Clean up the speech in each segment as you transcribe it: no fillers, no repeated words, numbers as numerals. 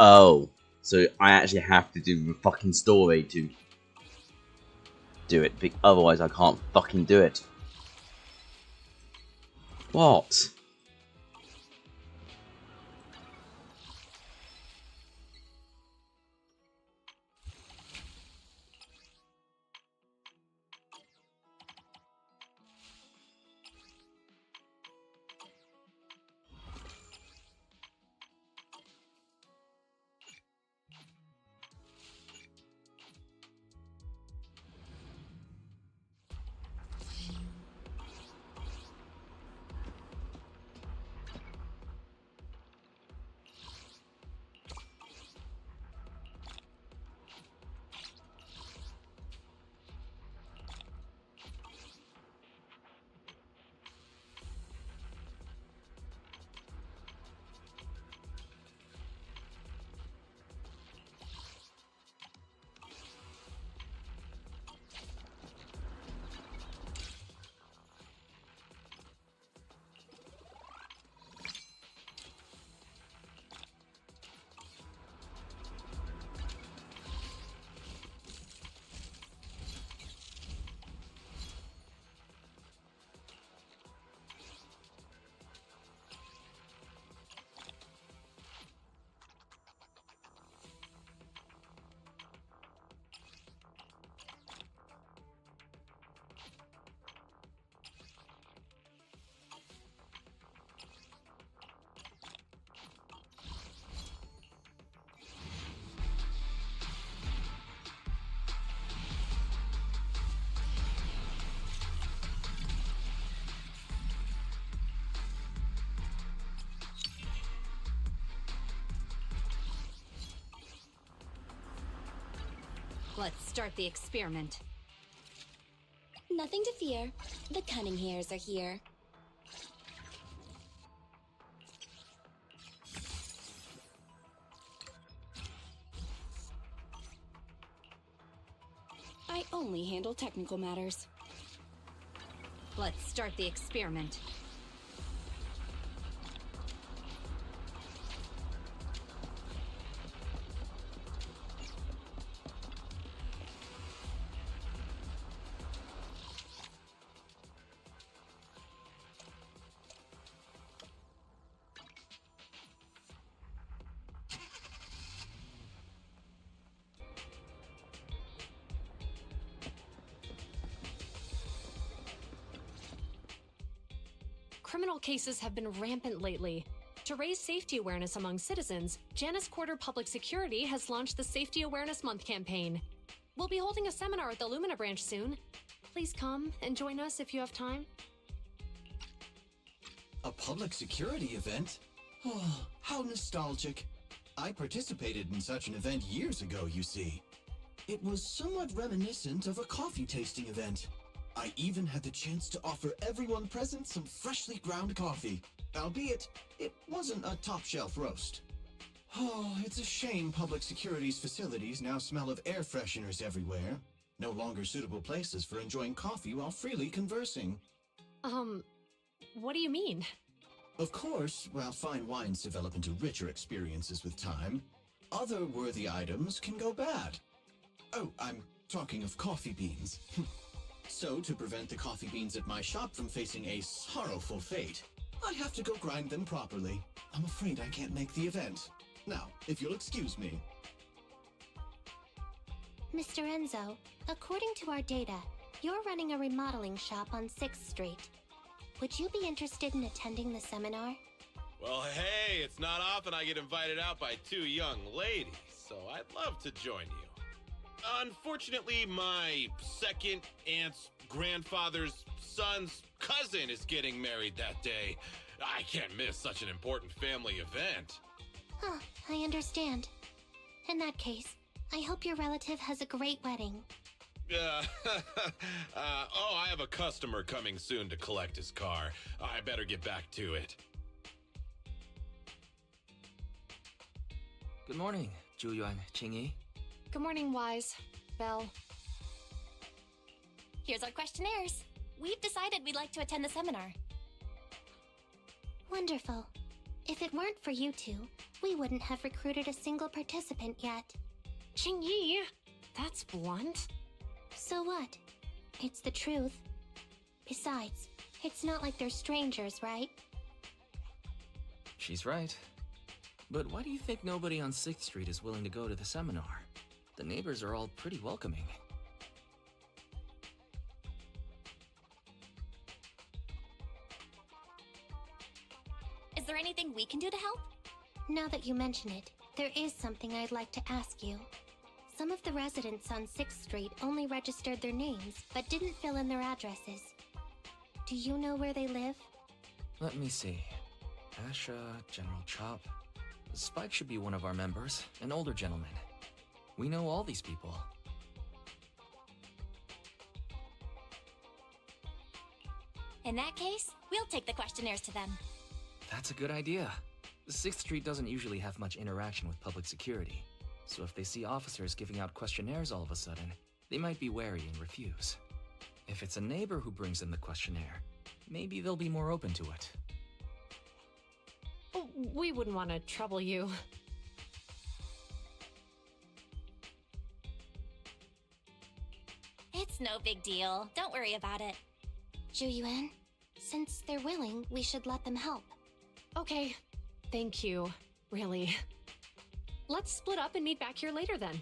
Oh, so I actually have to do the fucking story to do it, otherwise I can't fucking do it. What? Let's start the experiment. Nothing to fear. The cunning hairs are here. I only handle technical matters. Let's start the experiment. Criminal cases have been rampant lately. To raise safety awareness among citizens, Janus Quarter Public Security has launched the Safety Awareness Month campaign. We'll be holding a seminar at the Lumina branch soon. Please come and join us if you have time. A public security event? Oh, how nostalgic. I participated in such an event years ago, you see. It was somewhat reminiscent of a coffee tasting event. I even had the chance to offer everyone present some freshly ground coffee, albeit it wasn't a top-shelf roast. Oh, it's a shame public security's facilities now smell of air fresheners everywhere. No longer suitable places for enjoying coffee while freely conversing. What do you mean? Of course, while fine wines develop into richer experiences with time, other worthy items can go bad. Oh, I'm talking of coffee beans. So, to prevent the coffee beans at my shop from facing a sorrowful fate, I have to go grind them properly. I'm afraid I can't make the event. Now, if you'll excuse me. Mr. Enzo, according to our data, you're running a remodeling shop on 6th Street. Would you be interested in attending the seminar? Well, hey, it's not often I get invited out by two young ladies, so I'd love to join you. Unfortunately, my second aunt's grandfather's son's cousin is getting married that day. I can't miss such an important family event. Huh, I understand. In that case, I hope your relative has a great wedding. I have a customer coming soon to collect his car. I better get back to it. Good morning. Zhuyuan, Qingyi. Good morning, Wise. Belle. Here's our questionnaires. We've decided we'd like to attend the seminar. Wonderful. If it weren't for you two, we wouldn't have recruited a single participant yet. Qingyi! That's blunt. So what? It's the truth. Besides, it's not like they're strangers, right? She's right. But why do you think nobody on 6th Street is willing to go to the seminar? The neighbors are all pretty welcoming. Is there anything we can do to help? Now that you mention it, there is something I'd like to ask you. Some of the residents on 6th Street only registered their names, but didn't fill in their addresses. Do you know where they live? Let me see. Asha, General Chop. Spike should be one of our members, an older gentleman. We know all these people. In that case, we'll take the questionnaires to them. That's a good idea. 6th Street doesn't usually have much interaction with public security, so if they see officers giving out questionnaires all of a sudden, they might be wary and refuse. If it's a neighbor who brings in the questionnaire, maybe they'll be more open to it. Oh, we wouldn't want to trouble you. It's no big deal. Don't worry about it. Zhuyuan, since they're willing, we should let them help. Okay. Thank you. Really. Let's split up and meet back here later then.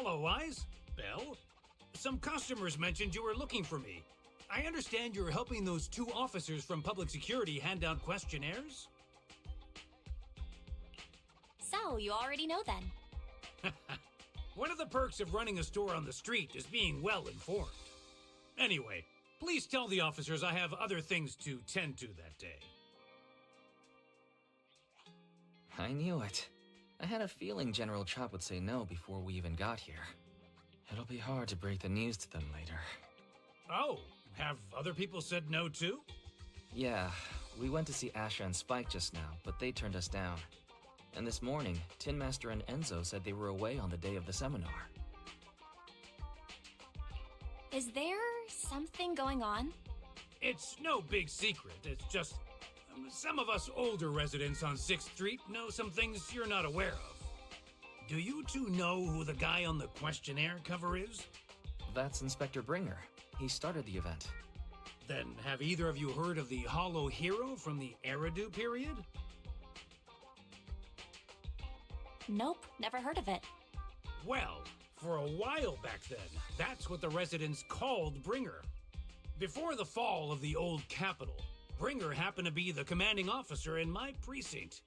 Hello, Wise. Belle? Some customers mentioned you were looking for me. I understand you're helping those 2 officers from public security hand out questionnaires? So, you already know then. One of the perks of running a store on the street is being well informed. Anyway, please tell the officers I have other things to tend to that day. I knew it. I had a feeling General Chop would say no before we even got here. It'll be hard to break the news to them later. Oh, have other people said no too? Yeah, we went to see Asha and Spike just now, but they turned us down. And this morning, Tin Master and Enzo said they were away on the day of the seminar. Is there something going on? It's no big secret. It's just some of us older residents on 6th Street know some things you're not aware of. Do you two know who the guy on the questionnaire cover is? That's Inspector Bringer. He started the event. Then have either of you heard of the Hollow Hero from the Eridu period? Nope, never heard of it. Well, for a while back then, that's what the residents called Bringer. Before the fall of the old capital, Bringer happened to be the commanding officer in my precinct.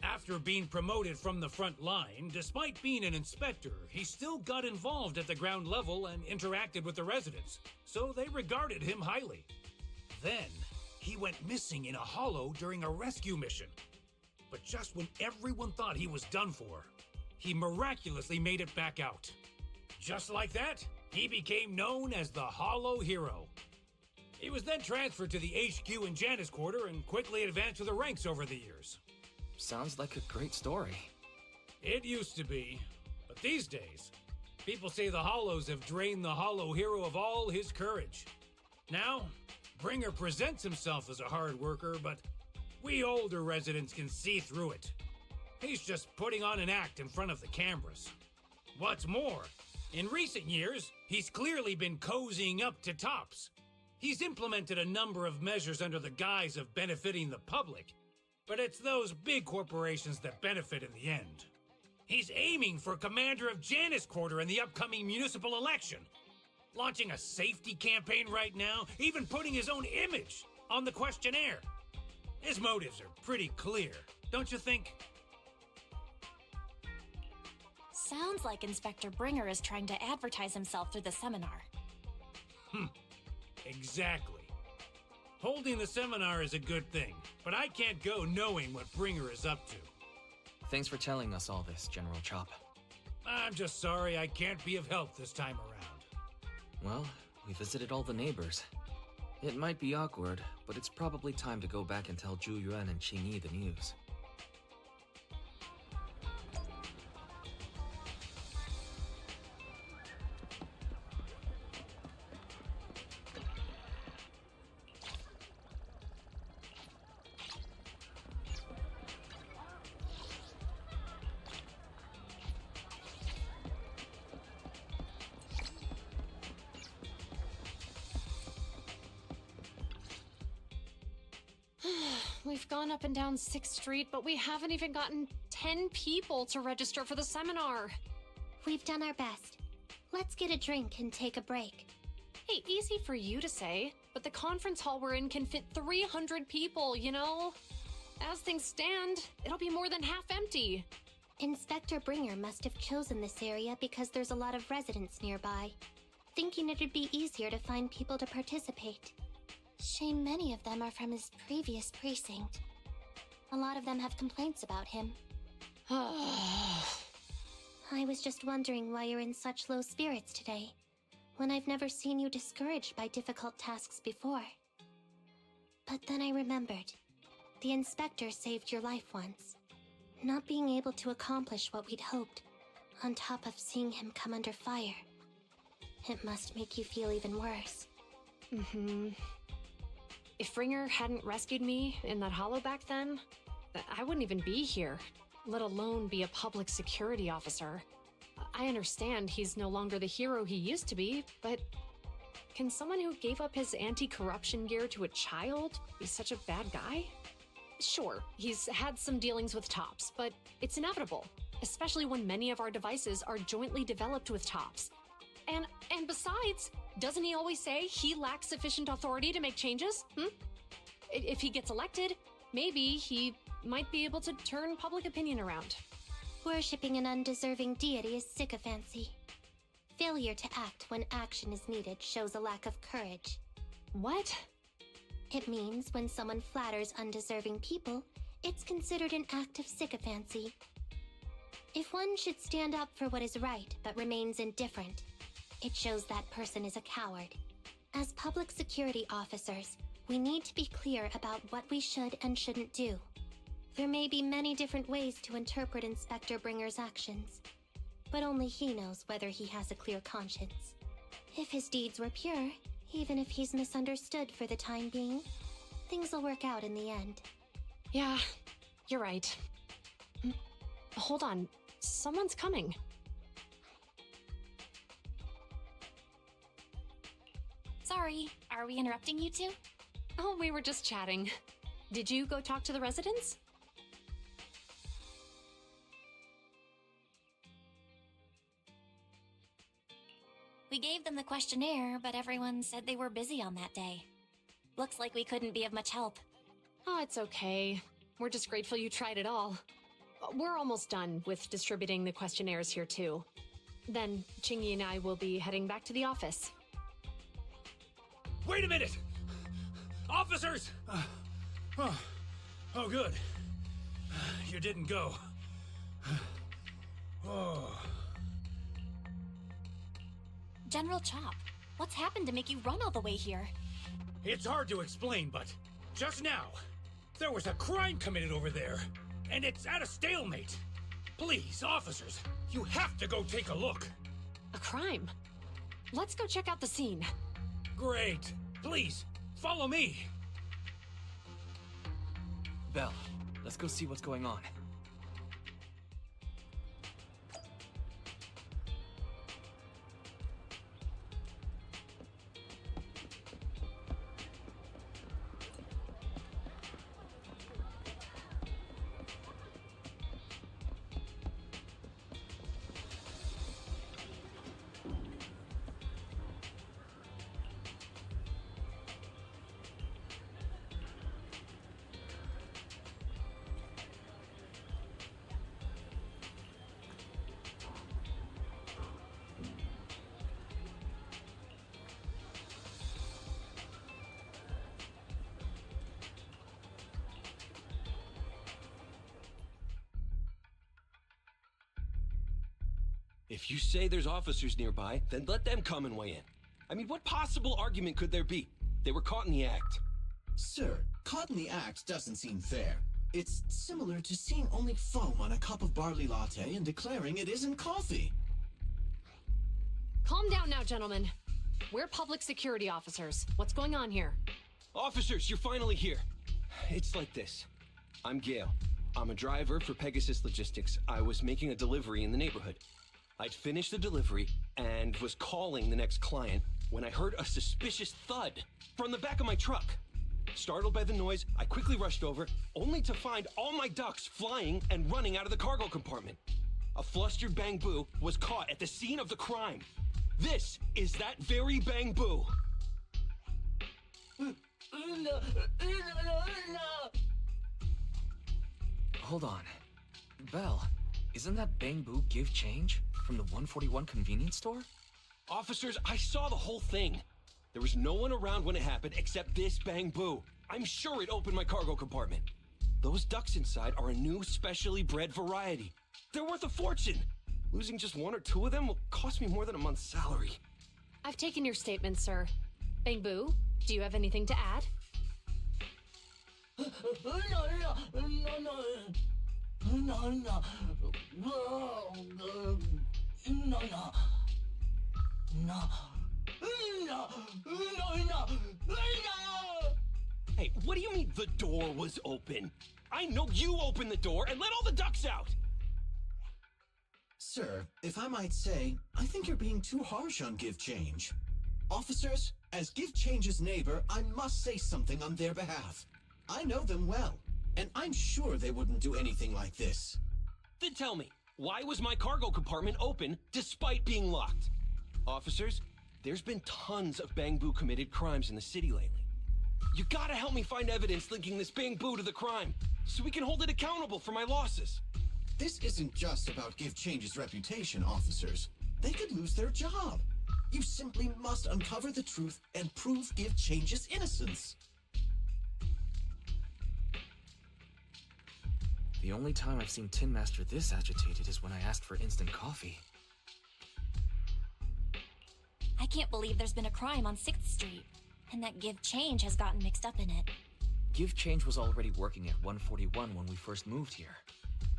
After being promoted from the front line, despite being an inspector, he still got involved at the ground level and interacted with the residents, so they regarded him highly. Then, he went missing in a hollow during a rescue mission. But just when everyone thought he was done for, he miraculously made it back out. Just like that, he became known as the Hollow Hero. He was then transferred to the HQ in Janus Quarter and quickly advanced to the ranks over the years. Sounds like a great story. It used to be, but these days, people say the Hollows have drained the Hollow Hero of all his courage. Now, Bringer presents himself as a hard worker, but we older residents can see through it. He's just putting on an act in front of the cameras. What's more, in recent years, he's clearly been cozying up to Tops. He's implemented a number of measures under the guise of benefiting the public, but it's those big corporations that benefit in the end. He's aiming for commander of Janus Quarter in the upcoming municipal election, launching a safety campaign right now, even putting his own image on the questionnaire. His motives are pretty clear, don't you think? Sounds like Inspector Bringer is trying to advertise himself through the seminar. Exactly. Holding the seminar is a good thing, but I can't go knowing what Bringer is up to. Thanks for telling us all this, General Chop. I'm just sorry I can't be of help this time around. Well, we visited all the neighbors. It might be awkward, but it's probably time to go back and tell Zhu Yuan and Qing Yi the news. We've gone up and down 6th Street, but we haven't even gotten 10 people to register for the seminar. We've done our best. Let's get a drink and take a break. Hey, easy for you to say, but the conference hall we're in can fit 300 people, you know? As things stand, it'll be more than half empty. Inspector Bringer must have chosen this area because there's a lot of residents nearby, thinking it'd be easier to find people to participate. Shame many of them are from his previous precinct. A lot of them have complaints about him. I was just wondering why you're in such low spirits today, when I've never seen you discouraged by difficult tasks before. But then I remembered. The inspector saved your life once. Not being able to accomplish what we'd hoped, on top of seeing him come under fire. It must make you feel even worse. If Bringer hadn't rescued me in that hollow back then, I wouldn't even be here, let alone be a public security officer. I understand he's no longer the hero he used to be, but can someone who gave up his anti-corruption gear to a child be such a bad guy? Sure, he's had some dealings with Tops, but it's inevitable. especially when many of our devices are jointly developed with TOPS. And besides, doesn't he always say he lacks sufficient authority to make changes? If he gets elected, maybe he might be able to turn public opinion around. Worshipping an undeserving deity is sycophancy. Failure to act when action is needed shows a lack of courage. What? It means when someone flatters undeserving people, it's considered an act of sycophancy. If one should stand up for what is right but remains indifferent, it shows that person is a coward. As public security officers, we need to be clear about what we should and shouldn't do. There may be many different ways to interpret Inspector Bringer's actions, but only he knows whether he has a clear conscience. If his deeds were pure, even if he's misunderstood for the time being, things will work out in the end. Yeah, you're right. Hold on, someone's coming. Sorry, are we interrupting you two? Oh, we were just chatting. Did you go talk to the residents? We gave them the questionnaire, but everyone said they were busy on that day. Looks like we couldn't be of much help. Oh, it's okay. We're just grateful you tried it all. We're almost done with distributing the questionnaires here, too. Then Chingy and I will be heading back to the office. Wait a minute! Officers! Oh, good. You didn't go. Oh. General Chop, what's happened to make you run all the way here? It's hard to explain, but just now, there was a crime committed over there, and it's at a stalemate. Please, officers, you have to go take a look. A crime? Let's go check out the scene. Great. Please, follow me. Belle, let's go see what's going on. If you say there's officers nearby, then let them come and weigh in. I mean, what possible argument could there be? They were caught in the act. Sir, caught in the act doesn't seem fair. It's similar to seeing only foam on a cup of barley latte and declaring it isn't coffee. Calm down now, gentlemen. We're public security officers. What's going on here? Officers, you're finally here. It's like this. I'm Gale. I'm a driver for Pegasus Logistics. I was making a delivery in the neighborhood. I'd finished the delivery and was calling the next client when I heard a suspicious thud from the back of my truck. Startled by the noise, I quickly rushed over, only to find all my ducks flying and running out of the cargo compartment. A flustered Bang Boo was caught at the scene of the crime. This is that very Bang Boo. Hold on. Belle, isn't that Bang Boo give change from the 141 convenience store? Officers, I saw the whole thing. There was no one around when it happened except this Bang Boo. I'm sure it opened my cargo compartment. Those ducks inside are a new specially bred variety. They're worth a fortune. Losing just one or two of them will cost me more than a month's salary. I've taken your statement, sir. Bang Boo, do you have anything to add? Hey, what do you mean the door was open? I know you opened the door and let all the ducks out! Sir, if I might say, I think you're being too harsh on Give Change. Officers, as Give Change's neighbor, I must say something on their behalf. I know them well, and I'm sure they wouldn't do anything like this. Then tell me, Why was my cargo compartment open despite being locked? Officers, there's been tons of Bangbu committed crimes in the city lately. You gotta help me find evidence linking this Bangbu to the crime, so we can hold it accountable for my losses. This isn't just about Give Change's reputation, officers. They could lose their job. You simply must uncover the truth and prove Give Change's innocence. The only time I've seen Tin Master this agitated is when I asked for instant coffee. I can't believe there's been a crime on 6th Street, and that Give Change has gotten mixed up in it. Give Change was already working at 141 when we first moved here.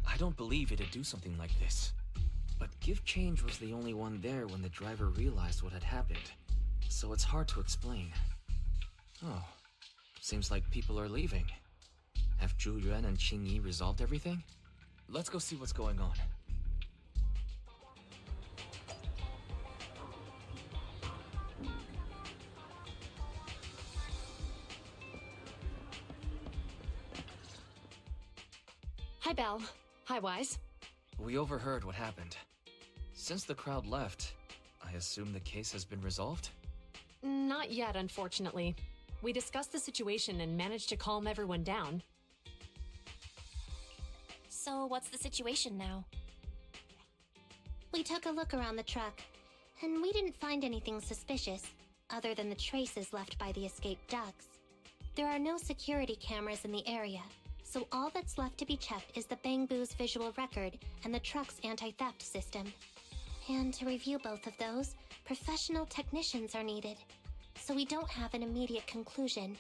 I don't believe it'd do something like this. But Give Change was the only one there when the driver realized what had happened, so it's hard to explain. Oh, seems like people are leaving. Have Zhu Yuan and Qing Yi resolved everything? Let's go see what's going on. Hi, Belle. Hi, Wise. We overheard what happened. Since the crowd left, I assume the case has been resolved? Not yet, unfortunately. We discussed the situation and managed to calm everyone down. So what's the situation now? We took a look around the truck, and we didn't find anything suspicious, other than the traces left by the escaped ducks. There are no security cameras in the area, so all that's left to be checked is the Bangbu's visual record and the truck's anti-theft system. And to review both of those, professional technicians are needed, so we don't have an immediate conclusion.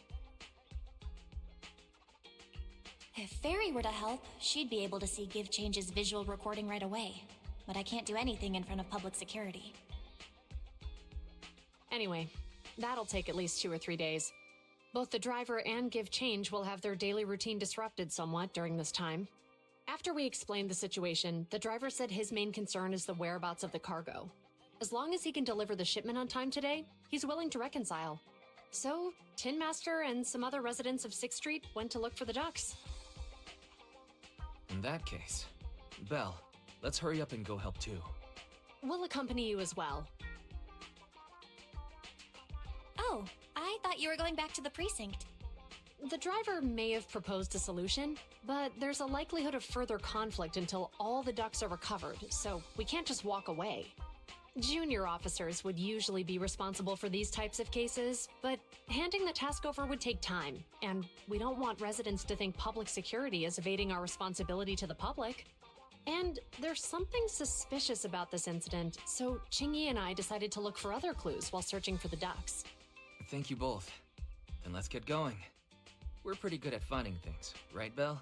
If Fairy were to help, she'd be able to see Give Change's visual recording right away. But I can't do anything in front of public security. Anyway, that'll take at least 2 or 3 days. Both the driver and Give Change will have their daily routine disrupted somewhat during this time. After we explained the situation, the driver said his main concern is the whereabouts of the cargo. As long as he can deliver the shipment on time today, he's willing to reconcile. So, Tin Master and some other residents of 6th Street went to look for the ducks. In that case, Belle, let's hurry up and go help too. We'll accompany you as well. Oh, I thought you were going back to the precinct. The driver may have proposed a solution, but there's a likelihood of further conflict until all the ducks are recovered, so we can't just walk away. Junior officers would usually be responsible for these types of cases, but handing the task over would take time, and we don't want residents to think public security is evading our responsibility to the public. And there's something suspicious about this incident, so Qingyi and I decided to look for other clues while searching for the ducks. Thank you both. Then let's get going. We're pretty good at finding things, right, Belle?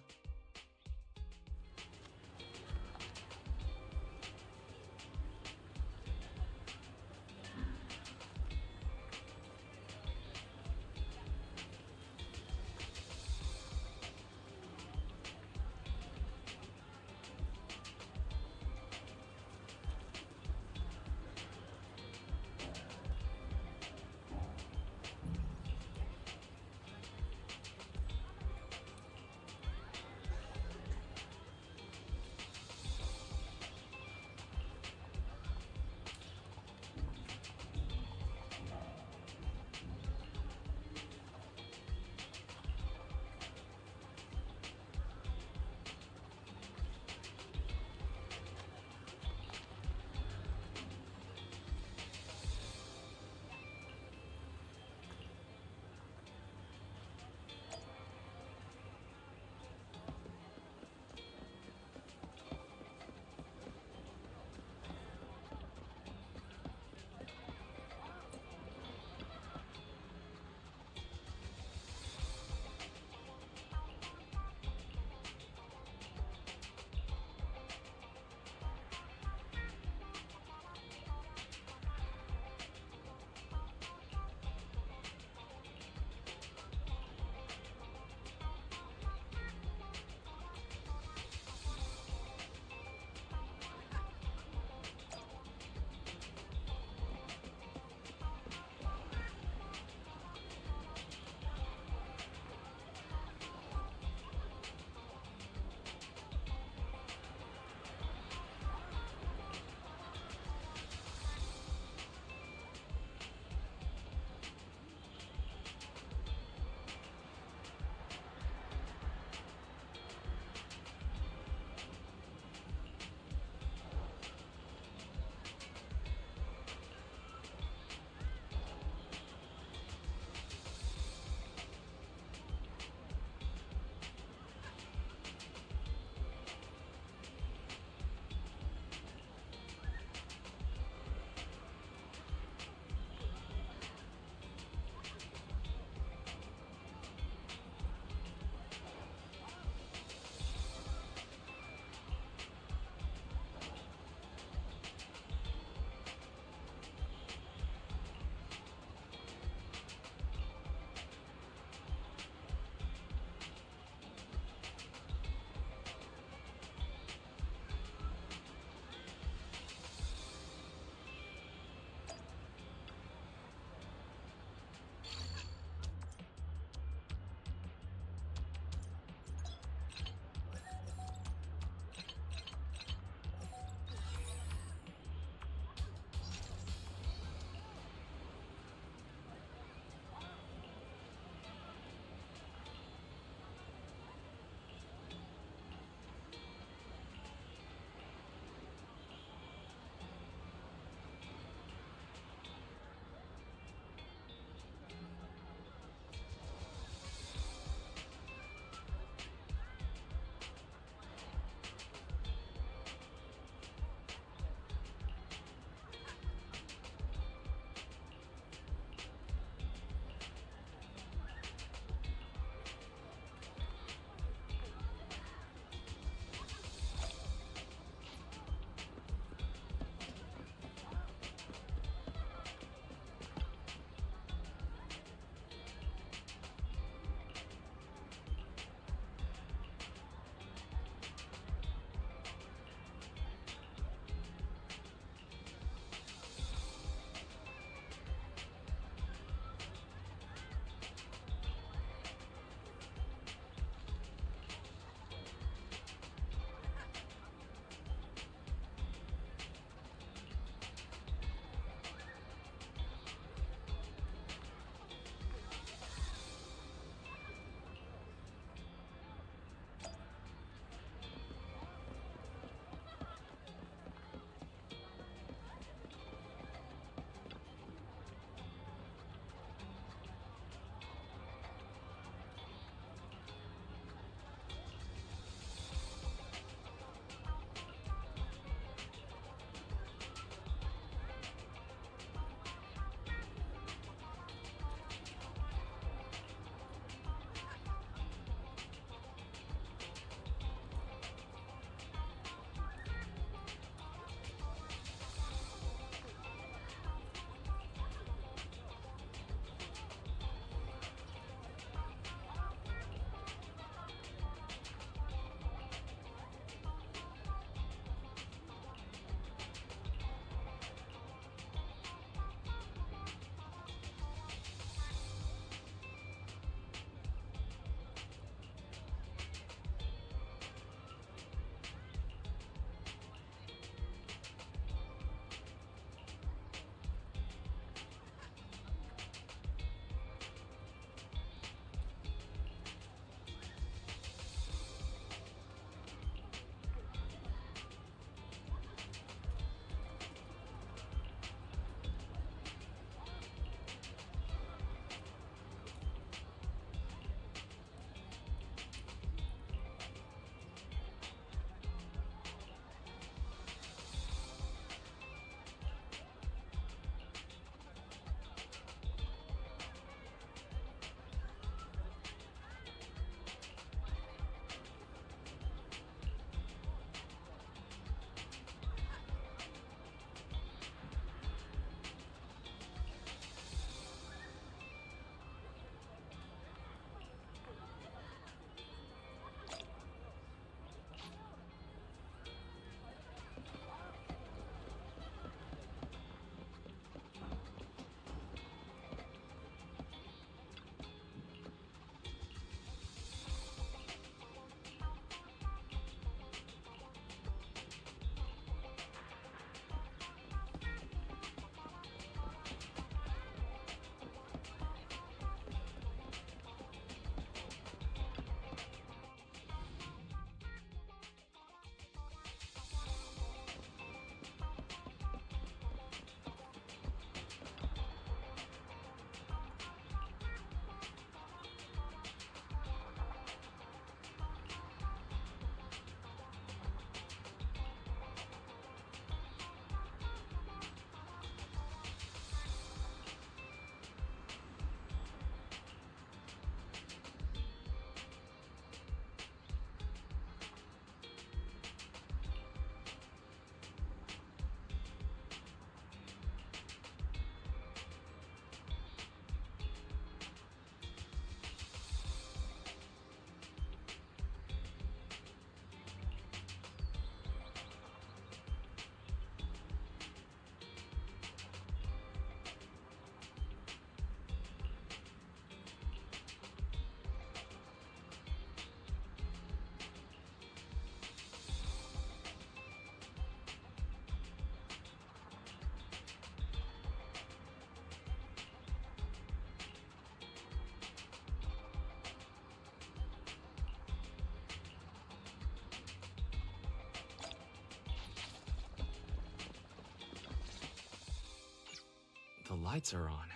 lights are on.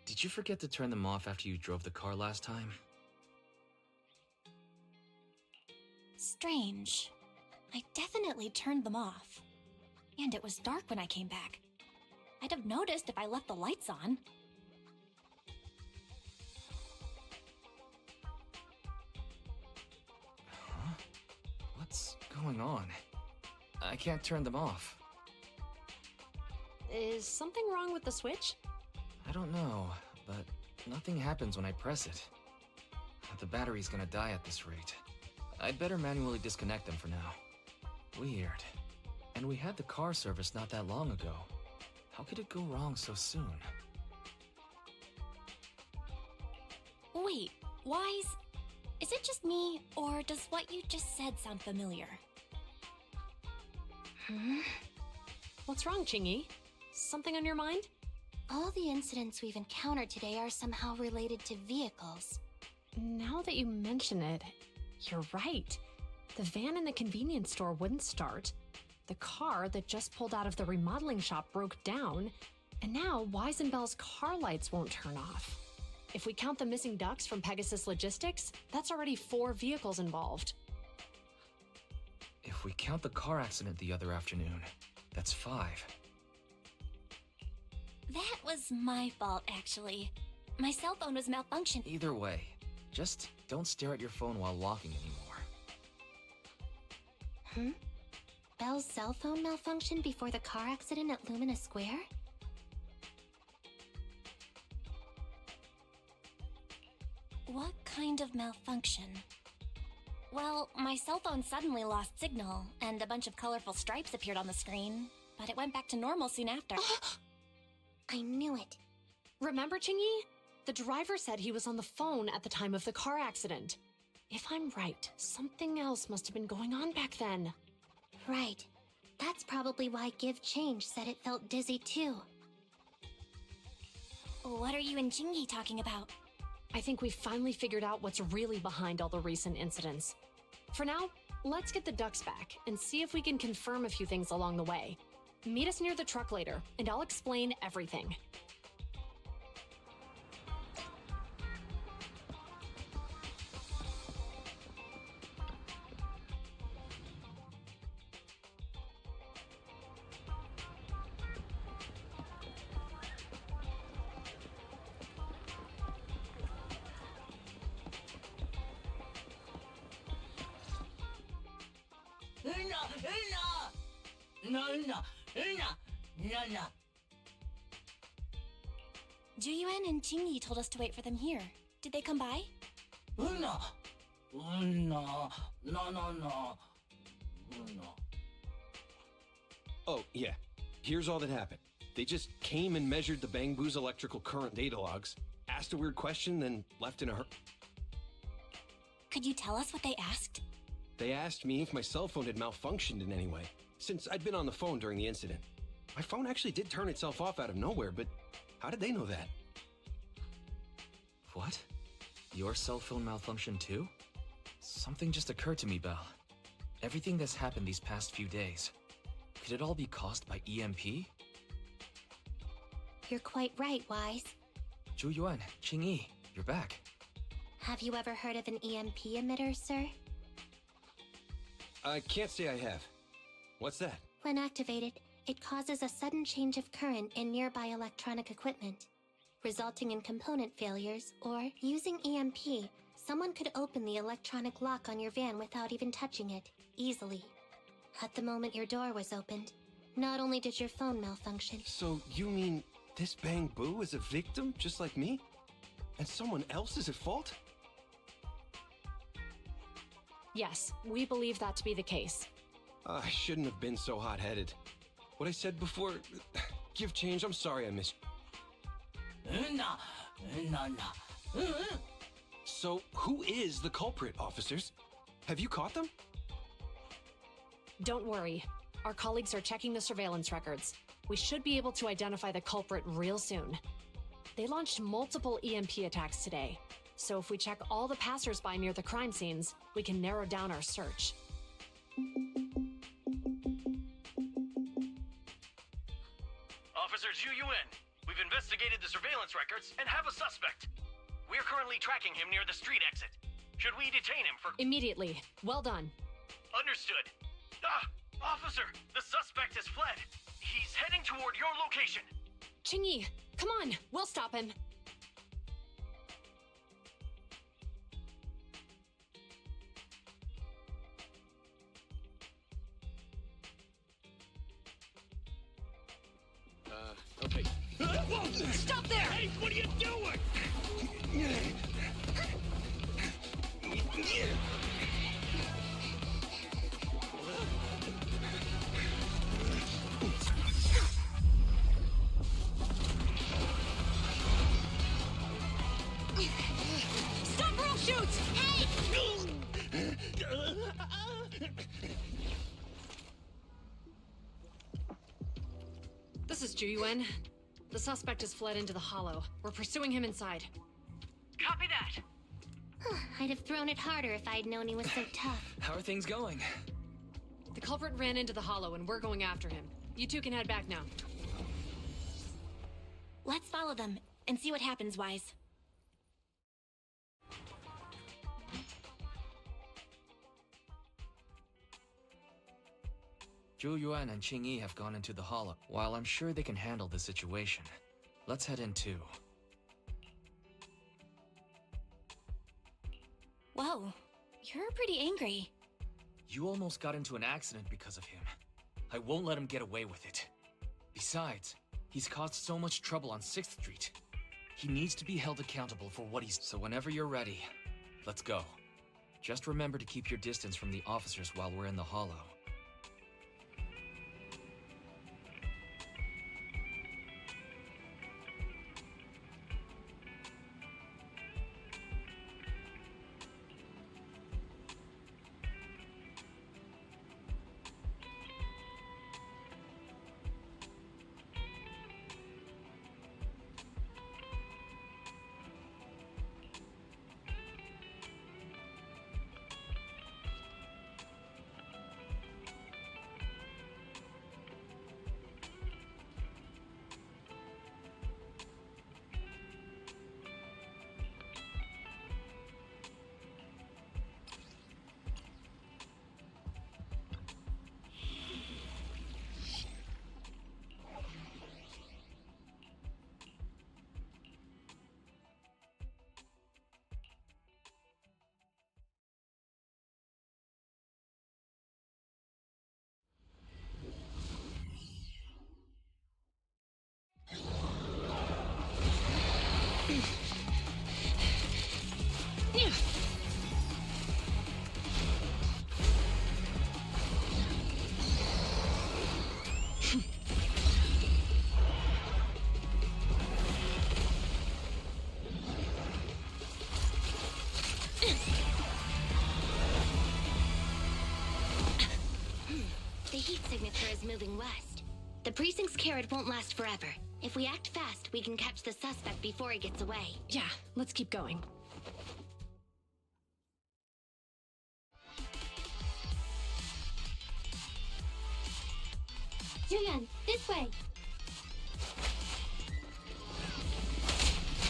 Did you forget to turn them off after you drove the car last time? Strange. I definitely turned them off. And it was dark when I came back. I'd have noticed if I left the lights on. Huh? What's going on? I can't turn them off. Is something wrong with the switch? I don't know, but nothing happens when I press it. The battery's gonna die at this rate. I'd better manually disconnect them for now. Weird. And we had the car service not that long ago. How could it go wrong so soon? Wait, Wise? Is it just me, or does what you just said sound familiar? What's wrong, Chingy? Something on your mind? All the incidents we've encountered today are somehow related to vehicles. Now that you mention it, you're right. The van in the convenience store wouldn't start. The car that just pulled out of the remodeling shop broke down. And now Wise and Bell's car lights won't turn off. If we count the missing ducks from Pegasus Logistics, that's already 4 vehicles involved. If we count the car accident the other afternoon, that's 5. That was my fault, actually. My cell phone was malfunctioned. Either way, just don't stare at your phone while walking anymore. Belle's cell phone malfunctioned before the car accident at Lumina Square? What kind of malfunction? Well, my cell phone suddenly lost signal, and a bunch of colorful stripes appeared on the screen, but it went back to normal soon after. I knew it. Remember, Chingy? The driver said he was on the phone at the time of the car accident. If I'm right, something else must have been going on back then. Right. That's probably why Give Change said it felt dizzy too. What are you and Chingy talking about? I think we finally figured out what's really behind all the recent incidents. For now, let's get the ducks back and see if we can confirm a few things along the way. Meet us near the truck later, and I'll explain everything. Juyuan and Chingy told us to wait for them here. Did they come by? Oh, yeah. Here's all that happened. They just came and measured the Bang Boo's electrical current data logs, asked a weird question, then left in a hurry. Could you tell us what they asked? They asked me if my cell phone had malfunctioned in any way, since I'd been on the phone during the incident. My phone actually did turn itself off out of nowhere, but how did they know that? What? Your cell phone malfunctioned too? Something just occurred to me, Belle. Everything that's happened these past few days, could it all be caused by EMP? You're quite right, Wise. Zhu-Yuan, Qing-Yi, you're back. Have you ever heard of an EMP emitter, sir? I can't say I have. What's that? When activated, it causes a sudden change of current in nearby electronic equipment, resulting in component failures, or, using EMP, someone could open the electronic lock on your van without even touching it, easily. At the moment your door was opened, not only did your phone malfunction... So you mean this Bang Boo is a victim, just like me? And someone else is at fault? Yes, we believe that to be the case. I shouldn't have been so hot-headed. What I said before... Give change, I'm sorry I missed... So, who is the culprit, officers? Have you caught them? Don't worry. Our colleagues are checking the surveillance records. We should be able to identify the culprit real soon. They launched multiple EMP attacks today, so if we check all the passers-by near the crime scenes, we can narrow down our search. Officer Zhu Yuan, we've We've investigated the surveillance records and have a suspect. We're currently tracking him near the street exit. Should we detain him for... Immediately. Well done. Understood. Officer, the suspect has fled. He's heading toward your location. Qingyi, come on. We'll stop him. Okay. Stop there! Hey, what are you doing? Stop roll shoots! Hey! This is Juyuan. The suspect has fled into the hollow. We're pursuing him inside. Copy that. I'd have thrown it harder if I'd known he was so tough. How are things going? The culprit ran into the hollow and we're going after him. You two can head back now. Let's follow them and see what happens, Wise. Zhu Yuan and Qingyi have gone into the hollow. While I'm sure they can handle the situation, let's head in too. Whoa, you're pretty angry. You almost got into an accident because of him. I won't let him get away with it. Besides, he's caused so much trouble on 6th Street. He needs to be held accountable for what he's... So whenever you're ready, let's go. Just remember to keep your distance from the officers while we're in the hollow. The heat signature is moving west. The precinct's carrot won't last forever. If we act fast, we can catch the suspect before he gets away. Yeah, let's keep going. Julian, this way!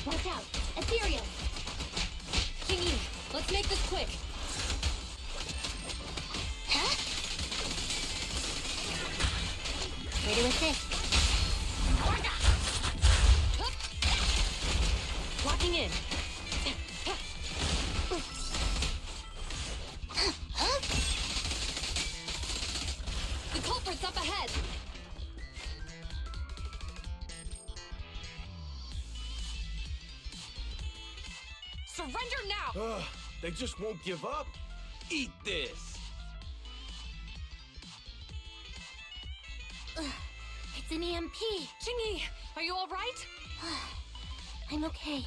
Watch out! Ethereal! Qingyi, let's make this quick. Huh? Way to assist. Locking in. The culprit's up ahead. Surrender now! They just won't give up. Eat this. It's an EMP. Qingyi, are you all right? I'm okay.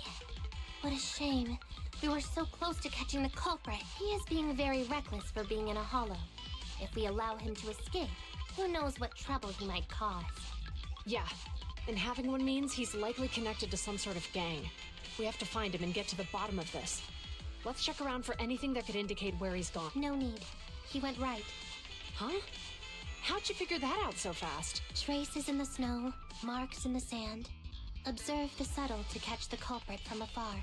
What a shame. We were so close to catching the culprit. He is being very reckless for being in a hollow. If we allow him to escape, who knows what trouble he might cause. Yeah, and having one means he's likely connected to some sort of gang. We have to find him and get to the bottom of this. Let's check around for anything that could indicate where he's gone. No need. He went right. Huh? How'd you figure that out so fast? Traces in the snow, marks in the sand. Observe the subtle to catch the culprit from afar.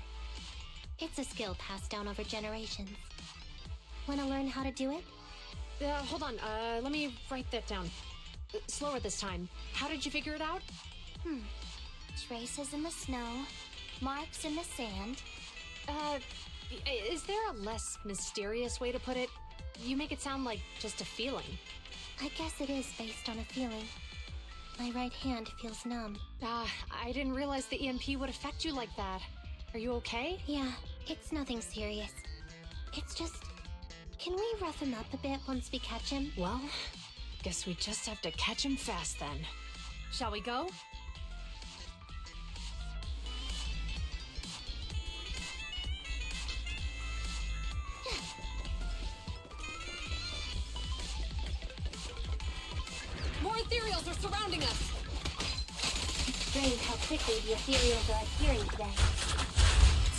It's a skill passed down over generations. Want to learn how to do it? Hold on, let me write that down. Slower this time. How did you figure it out? Traces in the snow, marks in the sand. Is there a less mysterious way to put it? You make it sound like just a feeling. I guess it is based on a feeling. My right hand feels numb. I didn't realize the EMP would affect you like that. Are you okay? Yeah, it's nothing serious. It's just... Can we rough him up a bit once we catch him? Well, guess we just have to catch him fast then. Shall we go? More ethereals are surrounding us! It's strange how quickly the ethereals are appearing today.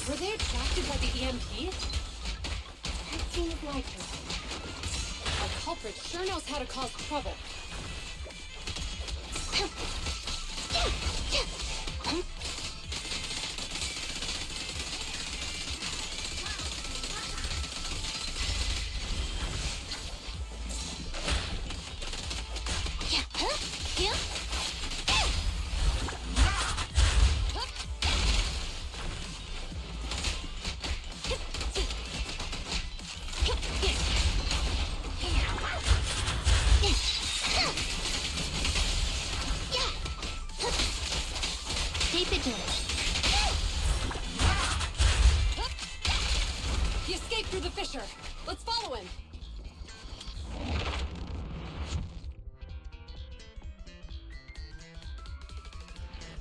Were they attracted by the EMP? That seems likely. Our culprit sure knows how to cause trouble. Stay vigilant. He escaped through the fissure. Let's follow him.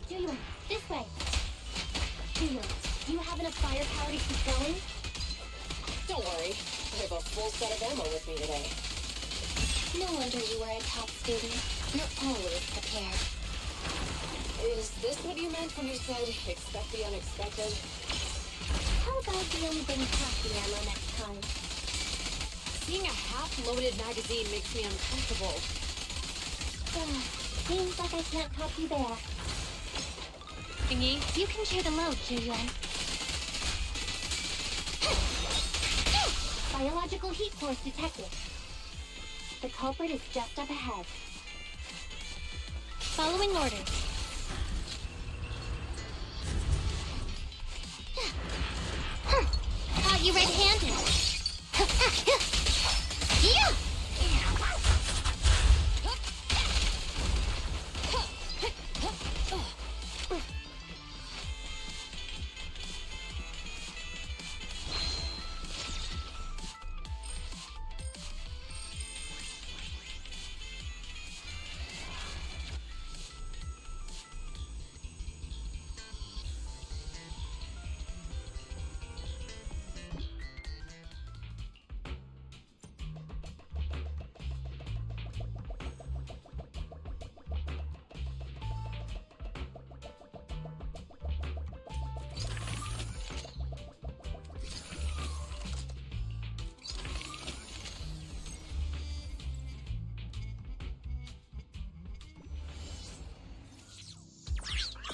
Julian, this way. Julian, do you have enough firepower to keep going? Don't worry. I have a full set of ammo with me today. No wonder you were a top student. You're always prepared. Is this what you meant when you said expect the unexpected? How about we only bring half the ammo next time? Seeing a half-loaded magazine makes me uncomfortable. Seems like I can't help you there. Thingy? You can share the load, Julian. Biological heat source detected. The culprit is just up ahead. Following orders. Caught you red-handed. Yeah!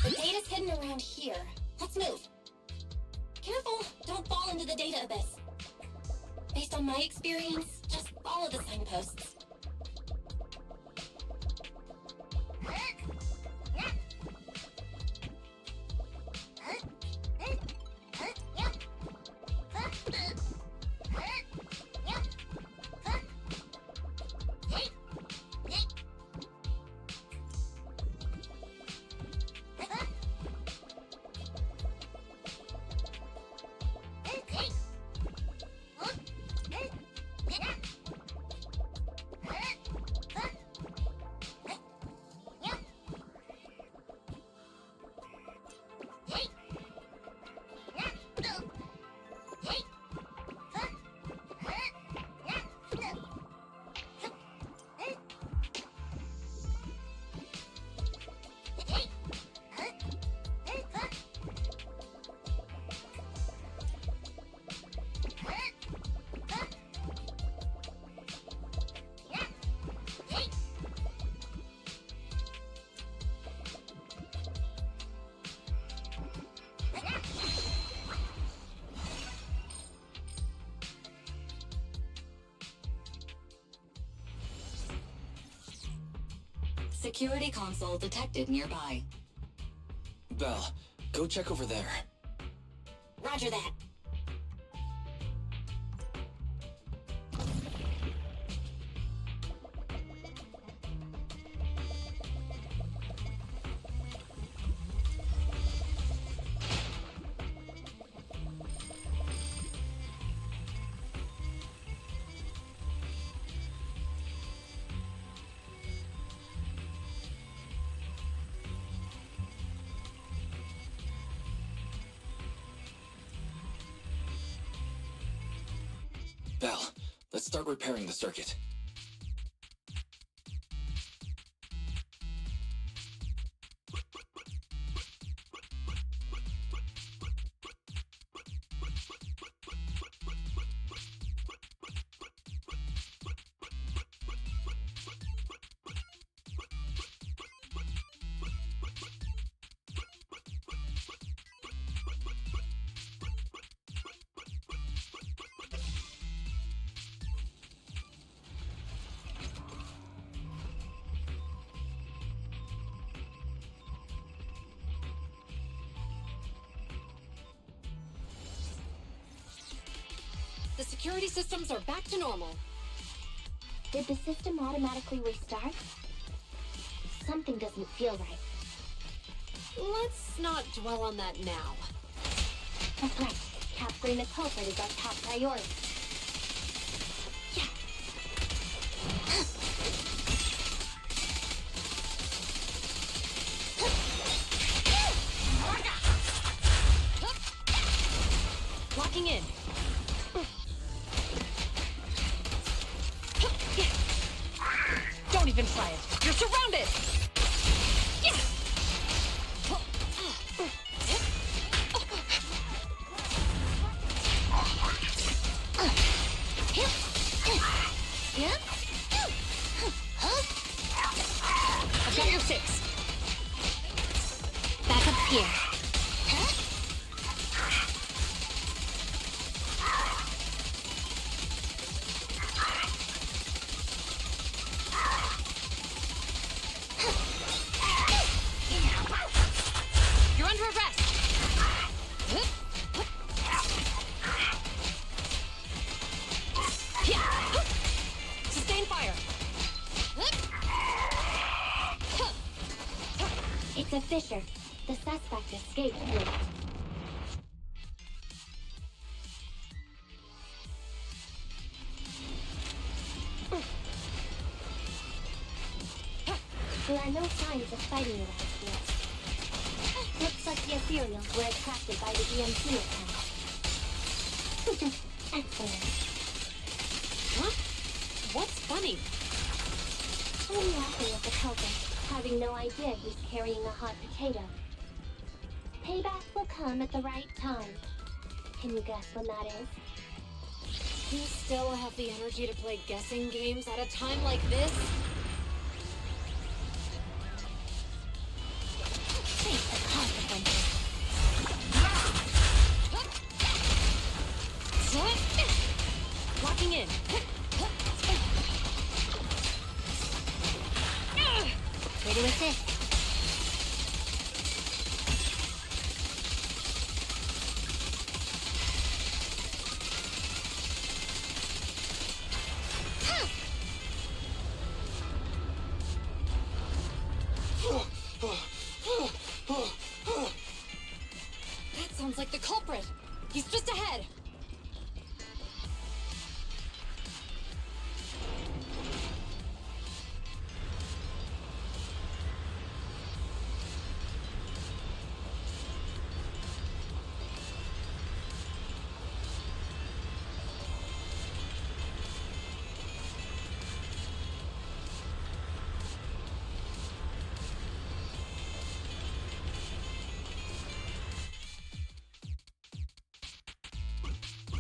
The data's hidden around here. Let's move. Careful, don't fall into the data abyss. Based on my experience, just follow the signposts. Security console detected nearby. Belle, go check over there. Roger that. Belle, let's start repairing the circuit. The security systems are back to normal. Did the system automatically restart? Something doesn't feel right. Let's not dwell on that now. That's right. Capturing the culprit is our top priority. Locking in. Don't even try it. You're surrounded! I've got your six. Back up here. You're under arrest. Sustain fire. It's a Fisher. The suspect escaped through it. There are no signs of fighting around here. Looks like the ethereals were attracted by the EMP attempt. Excellent. Huh? What's funny? I'm laughing at the culprit, having no idea he's carrying a hot potato. Payback will come at the right time. Can you guess when that is? You still have the energy to play guessing games at a time like this? Face the consequences. Locking in. Way to assist. That sounds like the culprit. He's just ahead.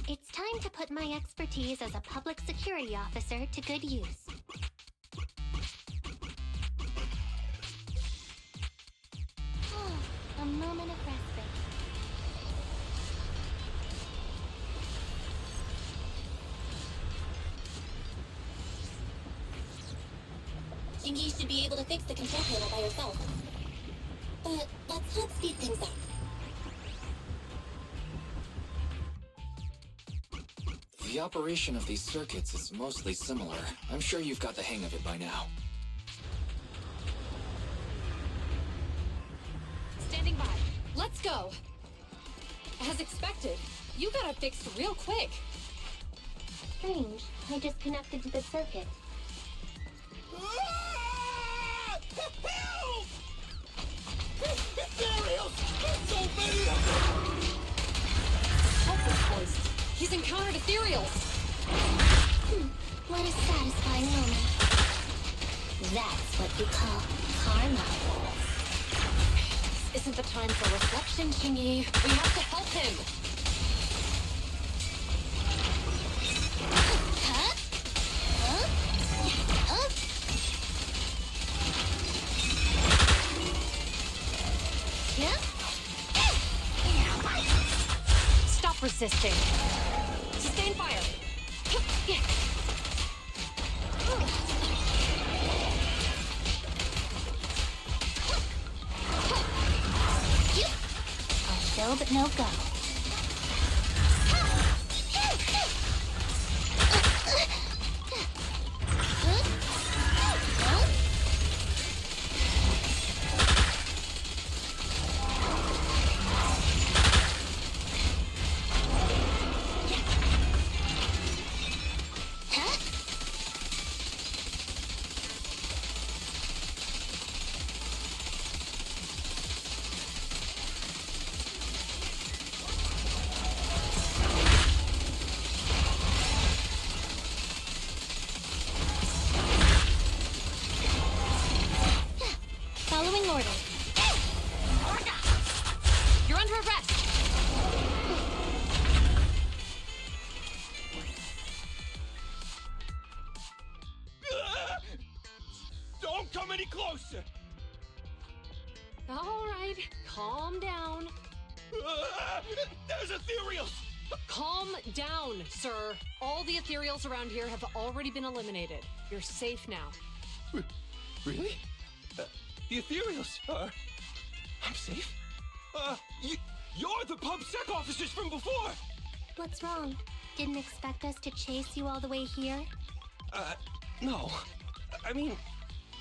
It's time to put my expertise as a public security officer to good use. A moment of respite. Chingy should be able to fix the control panel by herself. But let's not speed things up. The operation of these circuits is mostly similar. I'm sure you've got the hang of it by now. Standing by. Let's go. As expected, you got it fixed real quick. Strange. I just connected to the circuit. Help! Ethereals! There's so many of them! Helpless voice. He's encountered ethereals. What a satisfying moment. That's what you call karma. This isn't the time for reflection, Chingy. We have to help him. Huh? Huh? Huh? Yeah? Stop resisting. Sustain fire. I'll show but no go. Following orders. You're under arrest. Don't come any closer! All right, calm down. There's ethereals! Calm down, sir. All the ethereals around here have already been eliminated. You're safe now. Really? The ethereals are... I'm safe? You're the pub sec officers from before! What's wrong? Didn't expect us to chase you all the way here? No. I mean,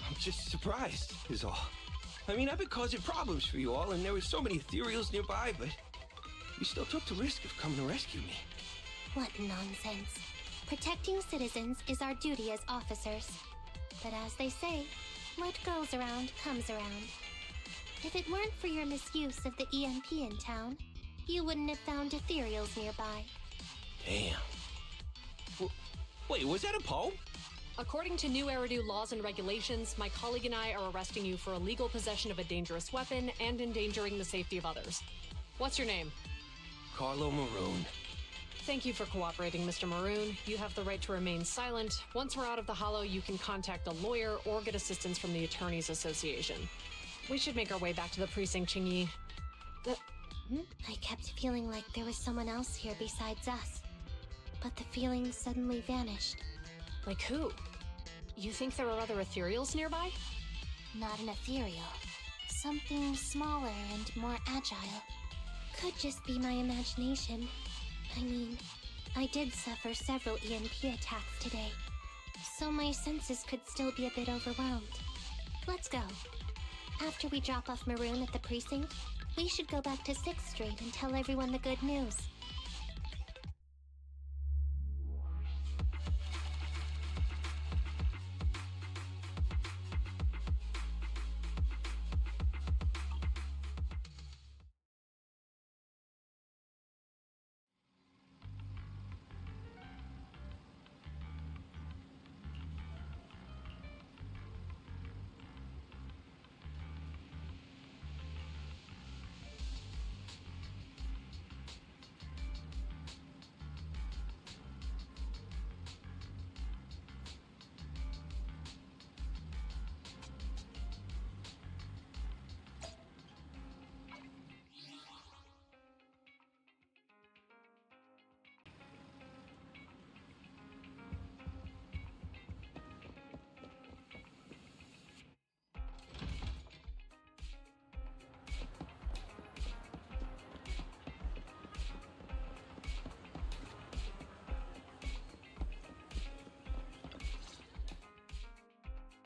I'm just surprised, is all. I mean, I've been causing problems for you all, and there were so many ethereals nearby, but you still took the risk of coming to rescue me. What nonsense. Protecting citizens is our duty as officers. But as they say, what goes around comes around. If it weren't for your misuse of the EMP in town, you wouldn't have found ethereals nearby. Damn. Wait, was that a poem? According to new Eridu laws and regulations, my colleague and I are arresting you for illegal possession of a dangerous weapon and endangering the safety of others. What's your name? Carlo Maroon. Thank you for cooperating, Mr. Maroon. You have the right to remain silent. Once we're out of the hollow, you can contact a lawyer or get assistance from the Attorneys Association. We should make our way back to the precinct, Chingy. I kept feeling like there was someone else here besides us. But the feeling suddenly vanished. Like who? You think there are other ethereals nearby? Not an ethereal. Something smaller and more agile. Could just be my imagination. I mean, I did suffer several EMP attacks today, so my senses could still be a bit overwhelmed. Let's go. After we drop off Maroon at the precinct, we should go back to 6th Street and tell everyone the good news.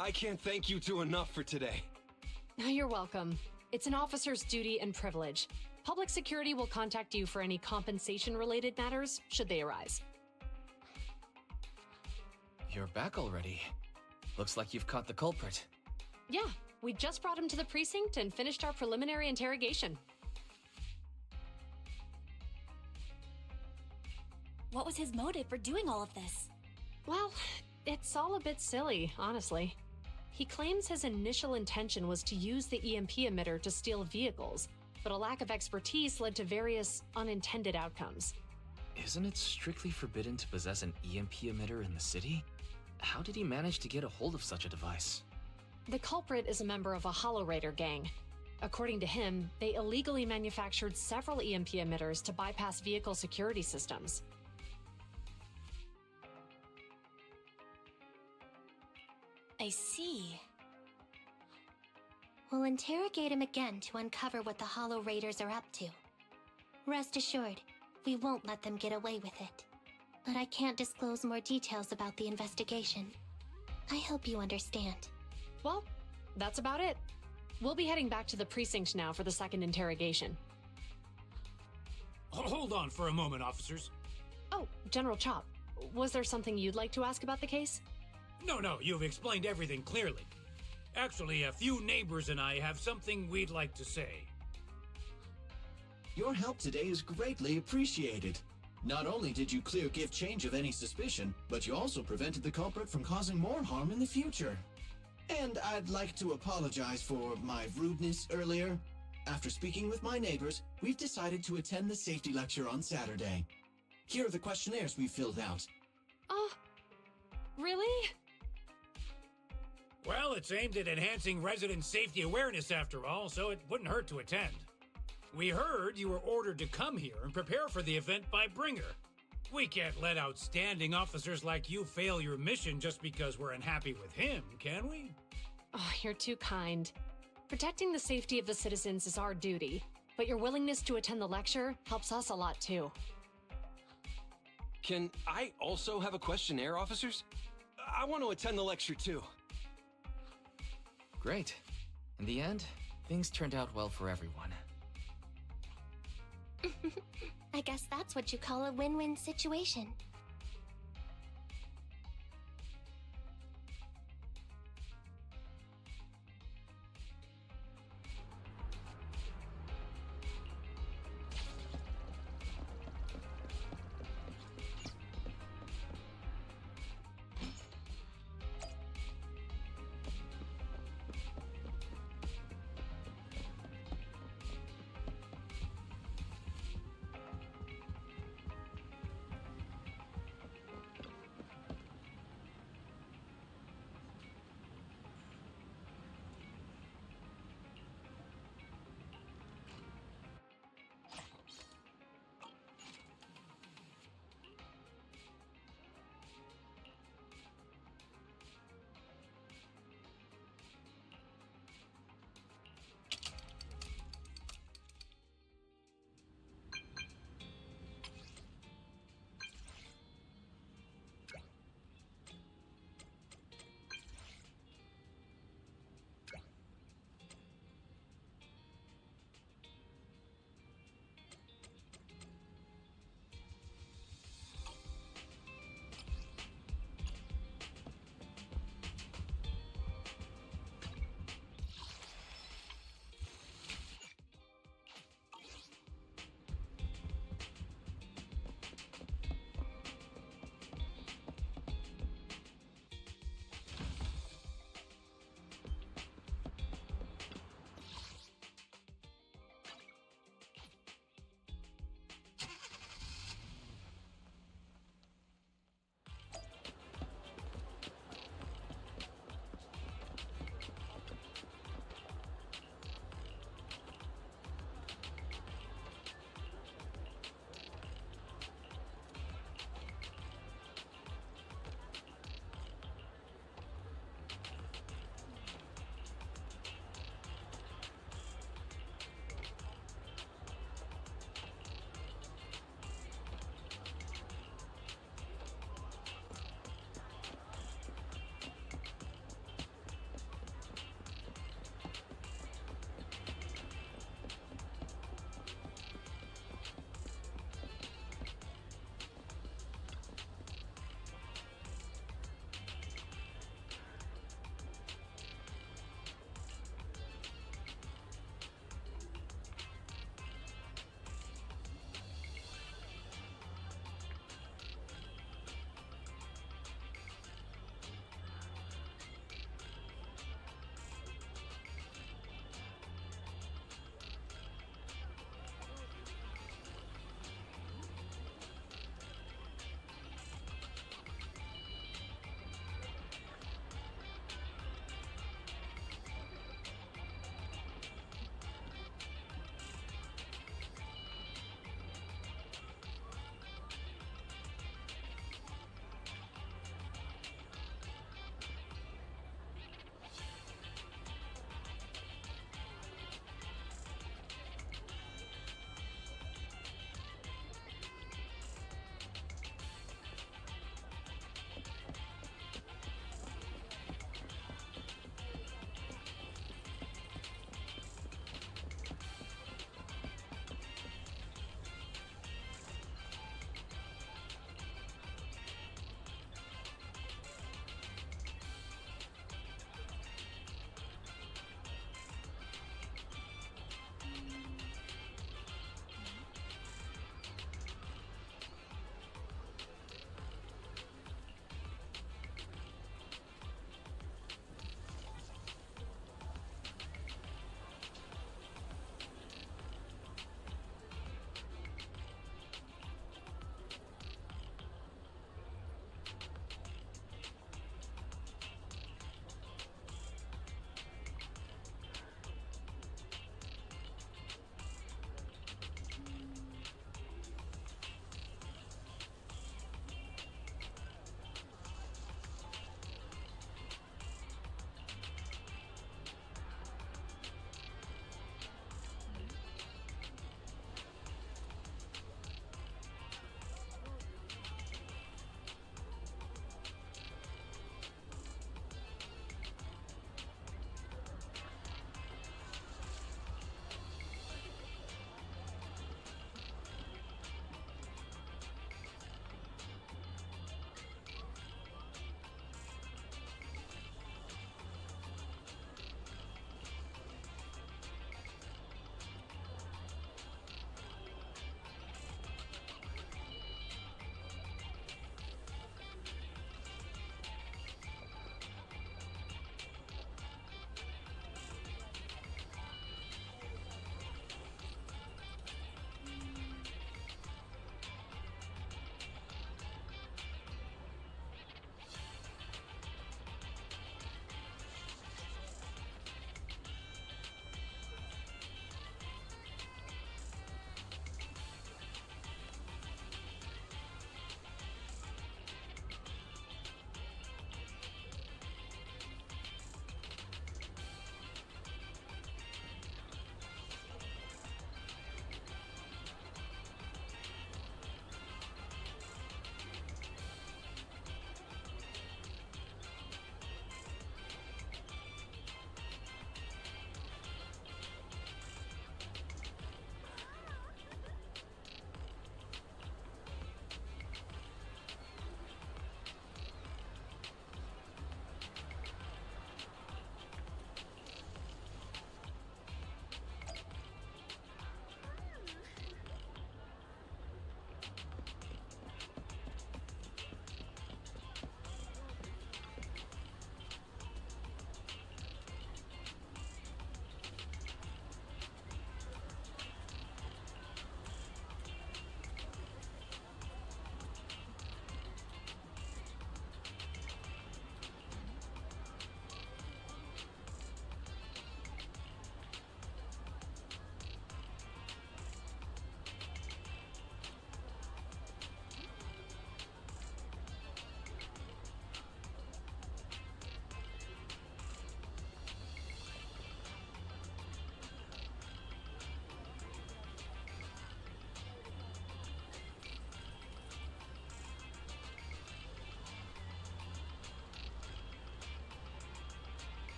I can't thank you two enough for today. You're welcome. It's an officer's duty and privilege. Public security will contact you for any compensation-related matters, should they arise. You're back already. Looks like you've caught the culprit. Yeah, we just brought him to the precinct and finished our preliminary interrogation. What was his motive for doing all of this? Well, it's all a bit silly, honestly. He claims his initial intention was to use the EMP emitter to steal vehicles, but a lack of expertise led to various unintended outcomes. Isn't it strictly forbidden to possess an EMP emitter in the city? How did he manage to get a hold of such a device? The culprit is a member of a Hollow Raider gang. According to him, they illegally manufactured several EMP emitters to bypass vehicle security systems. I see. We'll interrogate him again to uncover what the Hollow Raiders are up to. Rest assured, we won't let them get away with it. But I can't disclose more details about the investigation. I hope you understand. Well, that's about it. We'll be heading back to the precinct now for the second interrogation. Hold on for a moment, officers. Oh, General Chop, was there something you'd like to ask about the case? No, you've explained everything clearly. Actually, a few neighbors and I have something we'd like to say. Your help today is greatly appreciated. Not only did you clear Give Change of any suspicion, but you also prevented the culprit from causing more harm in the future. And I'd like to apologize for my rudeness earlier. After speaking with my neighbors, we've decided to attend the safety lecture on Saturday. Here are the questionnaires we filled out. Really? Well, it's aimed at enhancing resident safety awareness after all, so it wouldn't hurt to attend. We heard you were ordered to come here and prepare for the event by Bringer. We can't let outstanding officers like you fail your mission just because we're unhappy with him, can we? Oh, you're too kind. Protecting the safety of the citizens is our duty, but your willingness to attend the lecture helps us a lot too. Can I also have a questionnaire, officers? I want to attend the lecture too. Great. In the end, things turned out well for everyone. I guess that's what you call a win-win situation.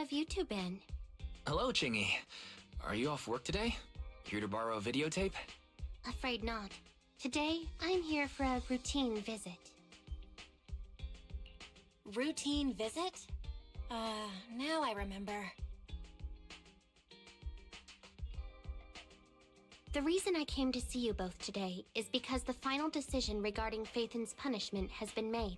have you two been? Hello, Chingy. Are you off work today? Here to borrow a videotape? Afraid not. Today, I'm here for a routine visit. Routine visit? Now I remember. The reason I came to see you both today is because the final decision regarding Phaethon's punishment has been made.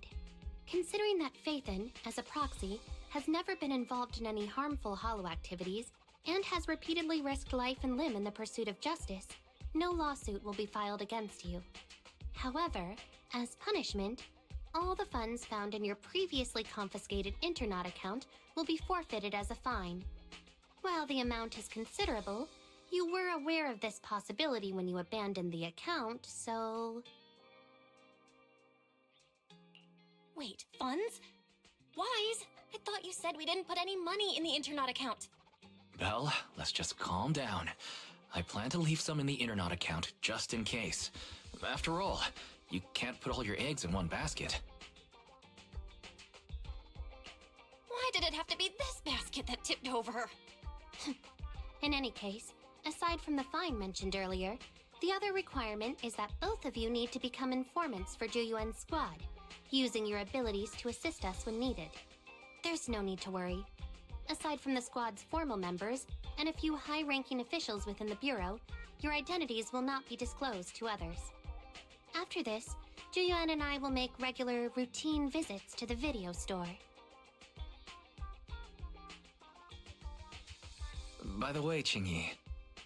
Considering that Phaethon, as a proxy, has never been involved in any harmful hollow activities and has repeatedly risked life and limb in the pursuit of justice, no lawsuit will be filed against you. However, as punishment, all the funds found in your previously confiscated Internaut account will be forfeited as a fine. While the amount is considerable, you were aware of this possibility when you abandoned the account, so... Wait, funds? Wise? I thought you said we didn't put any money in the Internaut account. Belle, let's just calm down. I plan to leave some in the Internaut account, just in case. After all, you can't put all your eggs in one basket. Why did it have to be this basket that tipped over? In any case, aside from the fine mentioned earlier, the other requirement is that both of you need to become informants for Juyuan's squad, using your abilities to assist us when needed. There's no need to worry. Aside from the squad's formal members and a few high-ranking officials within the Bureau, your identities will not be disclosed to others. After this, Juyuan and I will make regular, routine visits to the video store. By the way, Qingyi,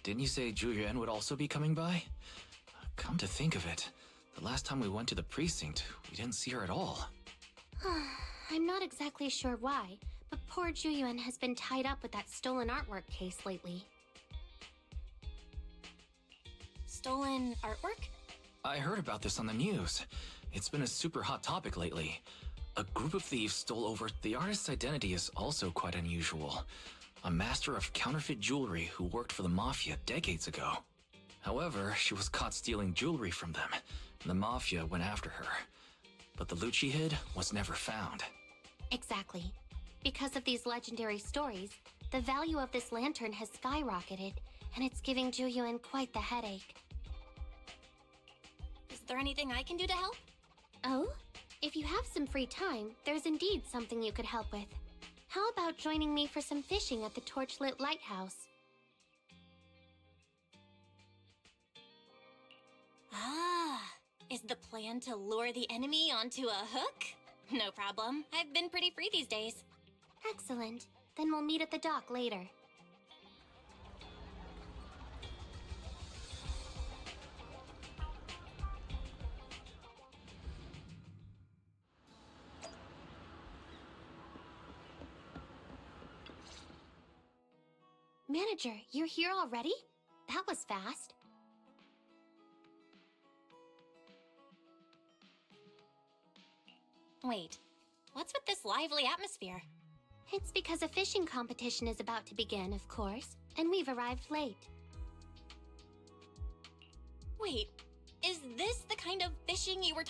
didn't you say Zhu Yuan would also be coming by? Come to think of it, the last time we went to the precinct, we didn't see her at all. I'm not exactly sure why, but poor Juyuan has been tied up with that stolen artwork case lately. Stolen artwork? I heard about this on the news. It's been a super hot topic lately. A group of thieves stole over. The artist's identity is also quite unusual. A master of counterfeit jewelry who worked for the Mafia decades ago. However, she was caught stealing jewelry from them, and the Mafia went after her. But the loot she hid was never found. Exactly. Because of these legendary stories, the value of this lantern has skyrocketed, and it's giving Juyuan quite the headache. Is there anything I can do to help? Oh? If you have some free time, there's indeed something you could help with. How about joining me for some fishing at the torchlit lighthouse? Is the plan to lure the enemy onto a hook? No problem. I've been pretty free these days. Excellent. Then we'll meet at the dock later. Manager, you're here already? That was fast. Wait, what's with this lively atmosphere? It's because a fishing competition is about to begin, of course, and we've arrived late. Wait, is this the kind of fishing you were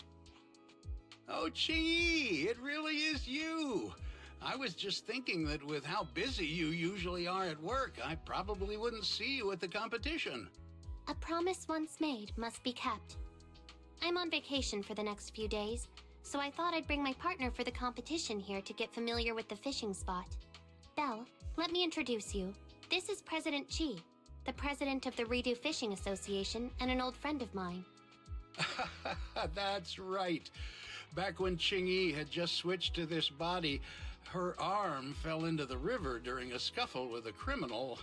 Oh, Qingyi, it really is you. I was just thinking that with how busy you usually are at work, I probably wouldn't see you at the competition. A promise once made must be kept. I'm on vacation for the next few days, so I thought I'd bring my partner for the competition here to get familiar with the fishing spot. Belle, let me introduce you. This is President Chi, the president of the Redo Fishing Association and an old friend of mine. That's right. Back when Qingyi had just switched to this body, her arm fell into the river during a scuffle with a criminal,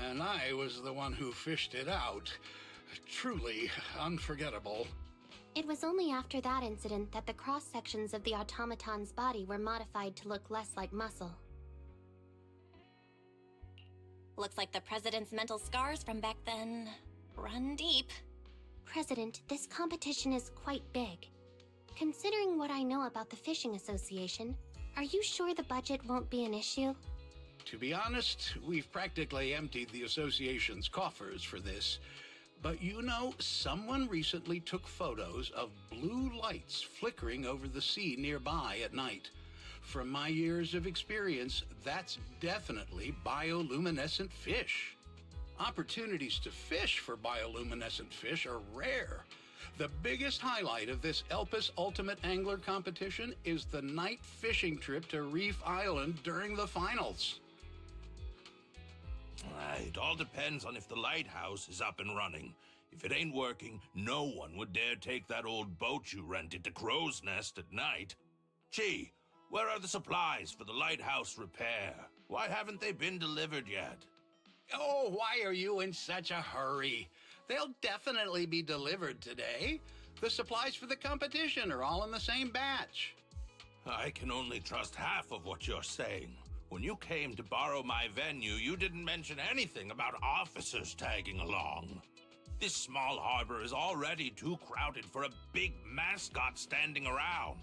and I was the one who fished it out. Truly unforgettable. It was only after that incident that the cross-sections of the automaton's body were modified to look less like muscle. Looks like the president's mental scars from back then run deep. President, this competition is quite big. Considering what I know about the Fishing Association, are you sure the budget won't be an issue? To be honest, we've practically emptied the association's coffers for this. But you know, someone recently took photos of blue lights flickering over the sea nearby at night. From my years of experience, that's definitely bioluminescent fish. Opportunities to fish for bioluminescent fish are rare. The biggest highlight of this Elpis Ultimate Angler competition is the night fishing trip to Reef Island during the finals. It all depends on if the lighthouse is up and running. If it ain't working, no one would dare take that old boat you rented to Crow's Nest at night. Gee, where are the supplies for the lighthouse repair? Why haven't they been delivered yet? Oh, why are you in such a hurry? They'll definitely be delivered today. The supplies for the competition are all in the same batch. I can only trust half of what you're saying. When you came to borrow my venue, you didn't mention anything about officers tagging along. This small harbor is already too crowded for a big mascot standing around.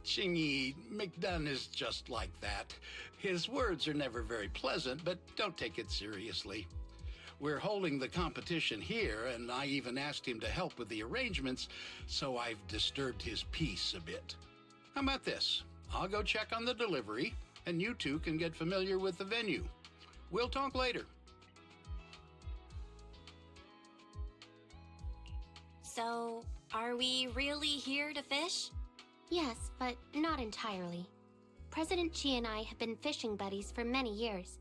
Chingy, McDunn is just like that. His words are never very pleasant, but don't take it seriously. We're holding the competition here, and I even asked him to help with the arrangements, so I've disturbed his peace a bit. How about this? I'll go check on the delivery, and you two can get familiar with the venue. We'll talk later. So, are we really here to fish? Yes, but not entirely. President Chi and I have been fishing buddies for many years,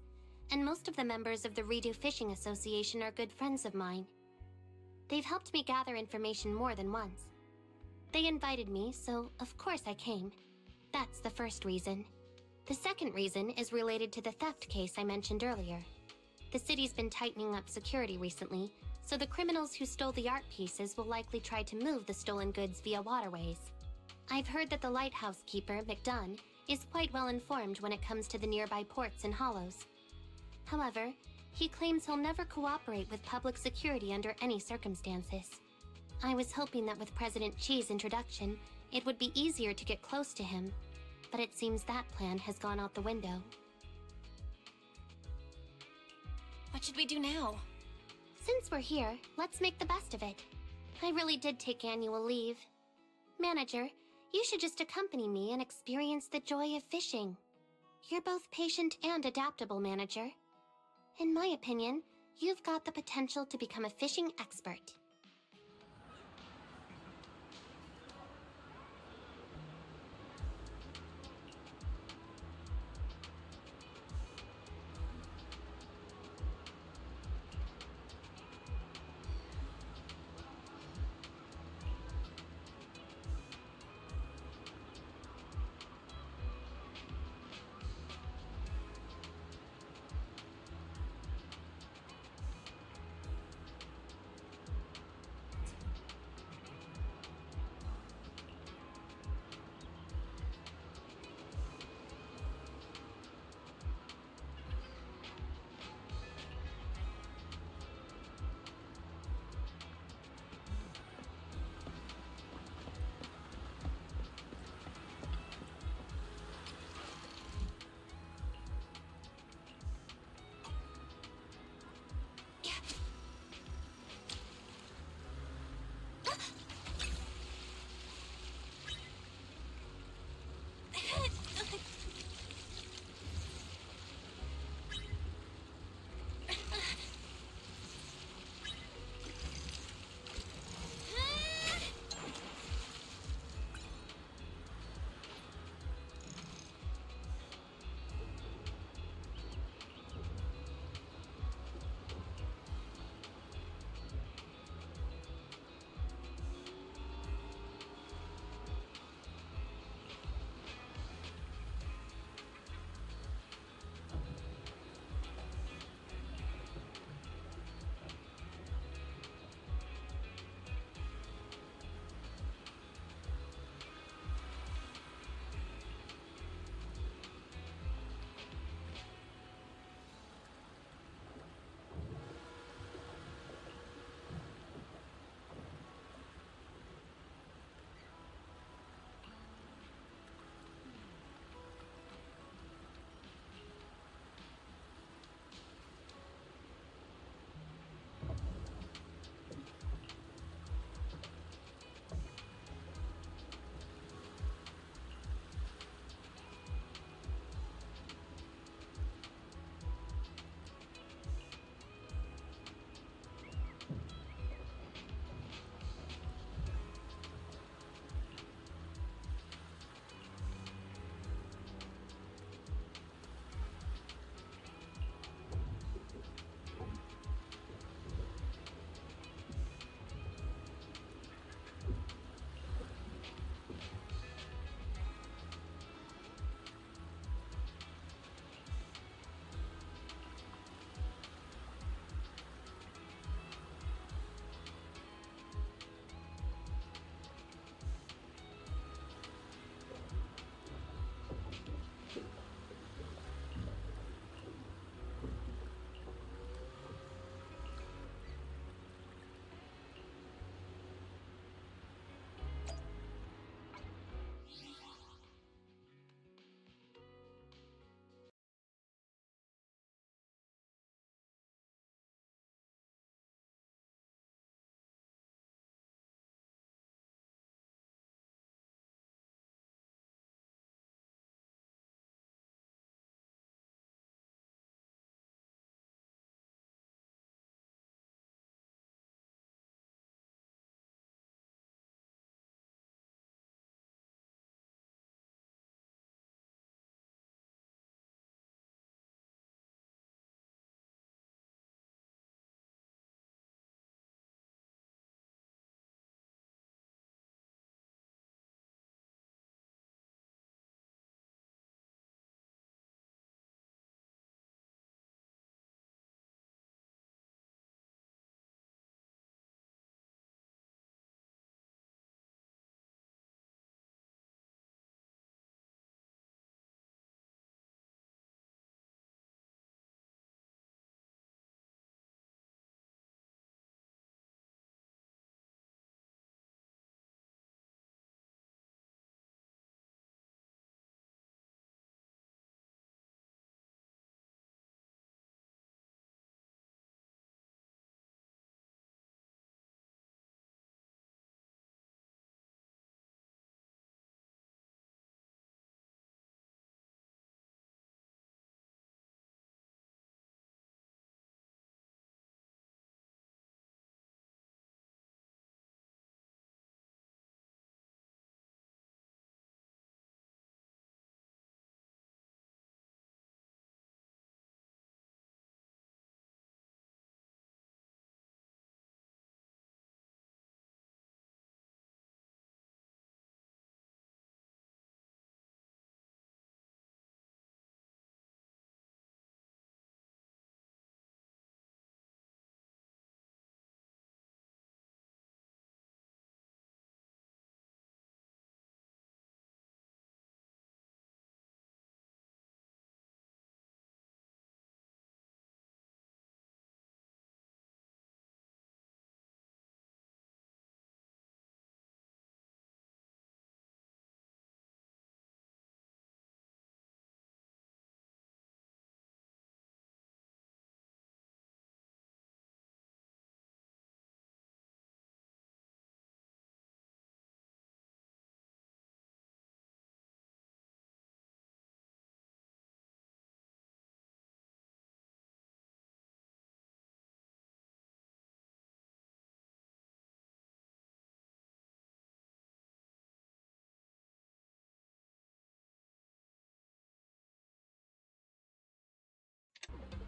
and most of the members of the Redo Fishing Association are good friends of mine. They've helped me gather information more than once. They invited me, so of course I came. That's the first reason. The second reason is related to the theft case I mentioned earlier. The city's been tightening up security recently, so the criminals who stole the art pieces will likely try to move the stolen goods via waterways. I've heard that the lighthouse keeper, McDunn, is quite well informed when it comes to the nearby ports and hollows. However, he claims he'll never cooperate with public security under any circumstances. I was hoping that with President Chi's introduction, it would be easier to get close to him, but it seems that plan has gone out the window. What should we do now? Since we're here, let's make the best of it. I really did take annual leave. Manager, you should just accompany me and experience the joy of fishing. You're both patient and adaptable, Manager. In my opinion, you've got the potential to become a fishing expert.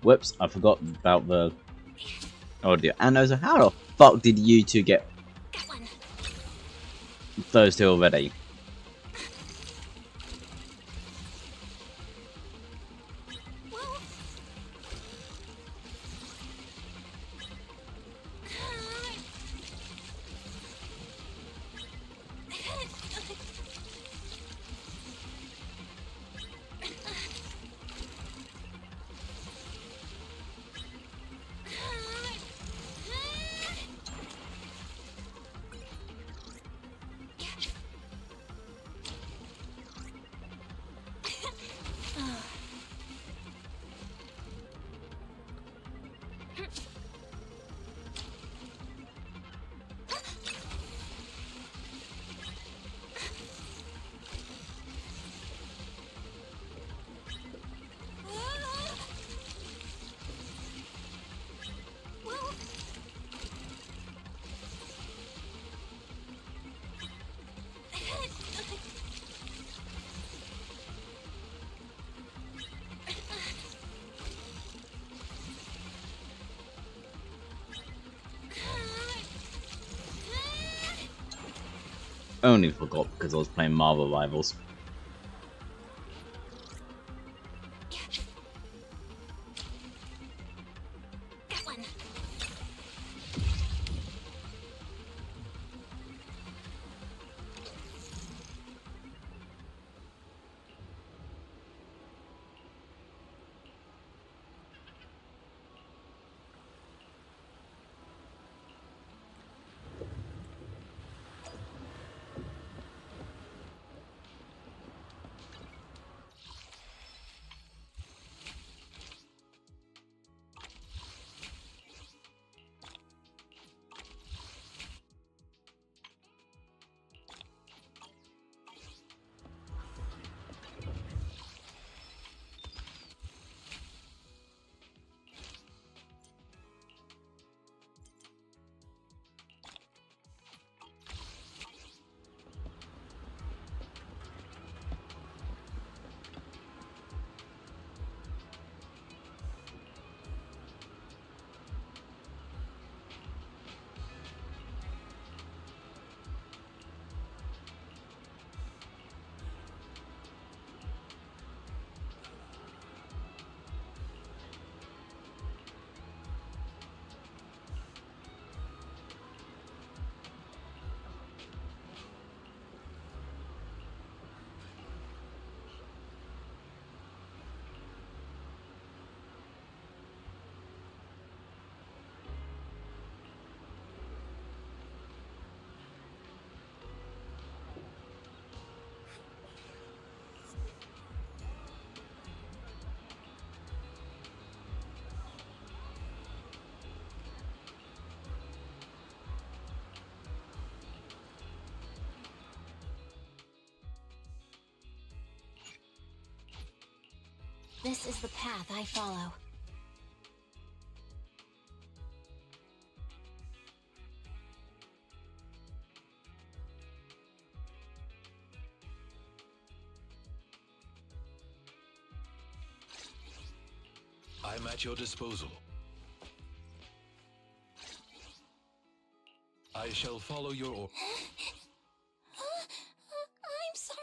Whoops, I forgot about the audio. And also, how the fuck did you two get those two already? Only forgot because I was playing Marvel Rivals. This is the path I follow. I'm at your disposal. I shall follow your order. I'm sorry.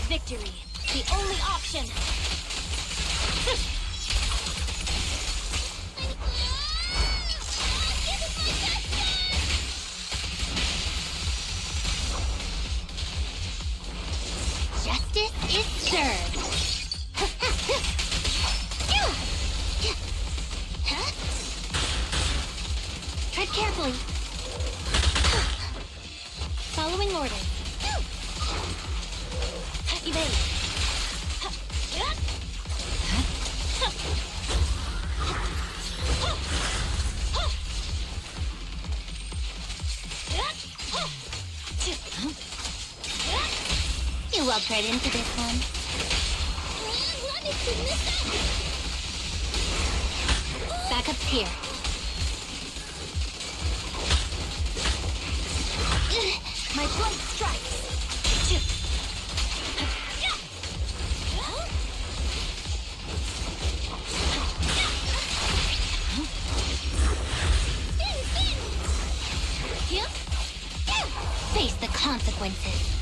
Victory, the only option. Justice is served. Tread carefully. Following orders. Evade. You walked right into this one. Backup's here. My blade strikes. Face the consequences.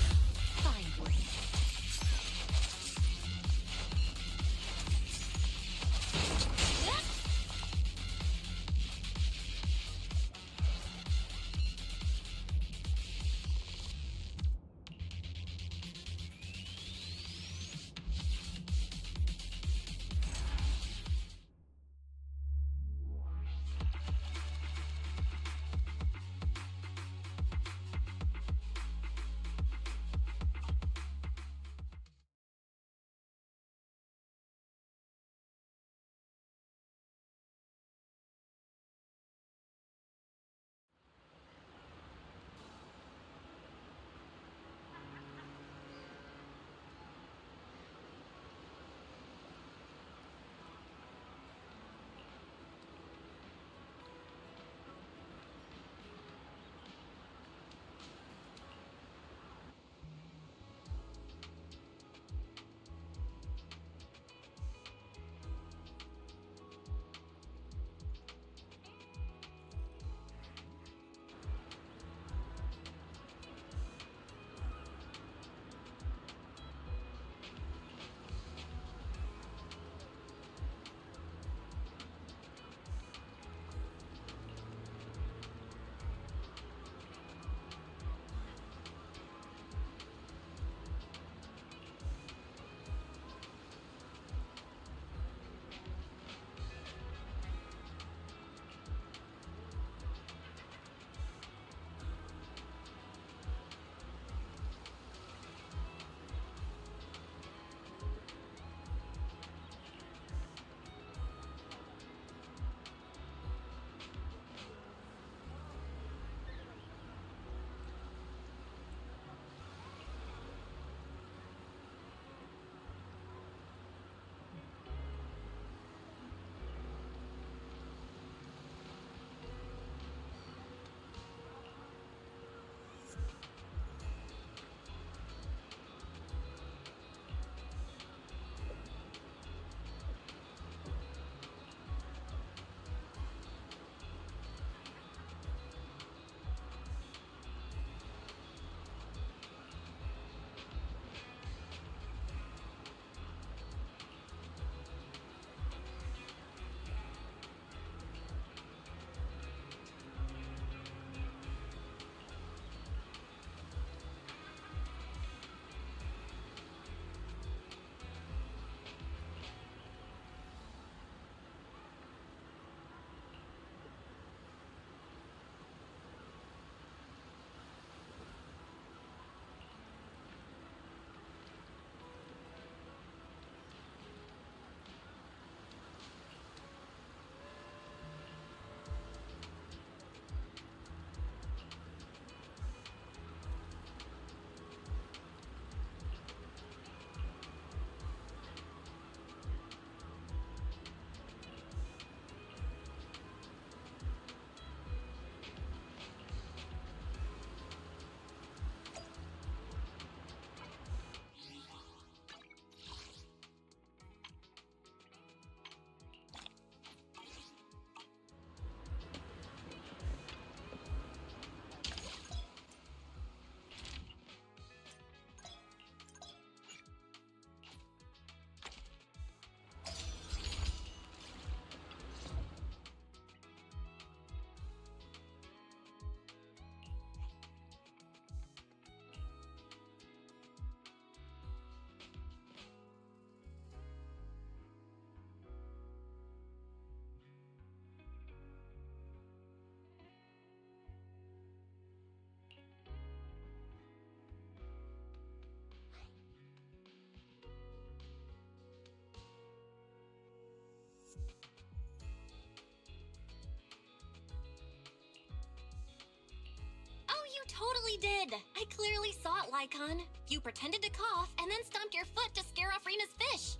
really did. I clearly saw it, Lycon. You pretended to cough and then stomped your foot to scare off Rena's fish.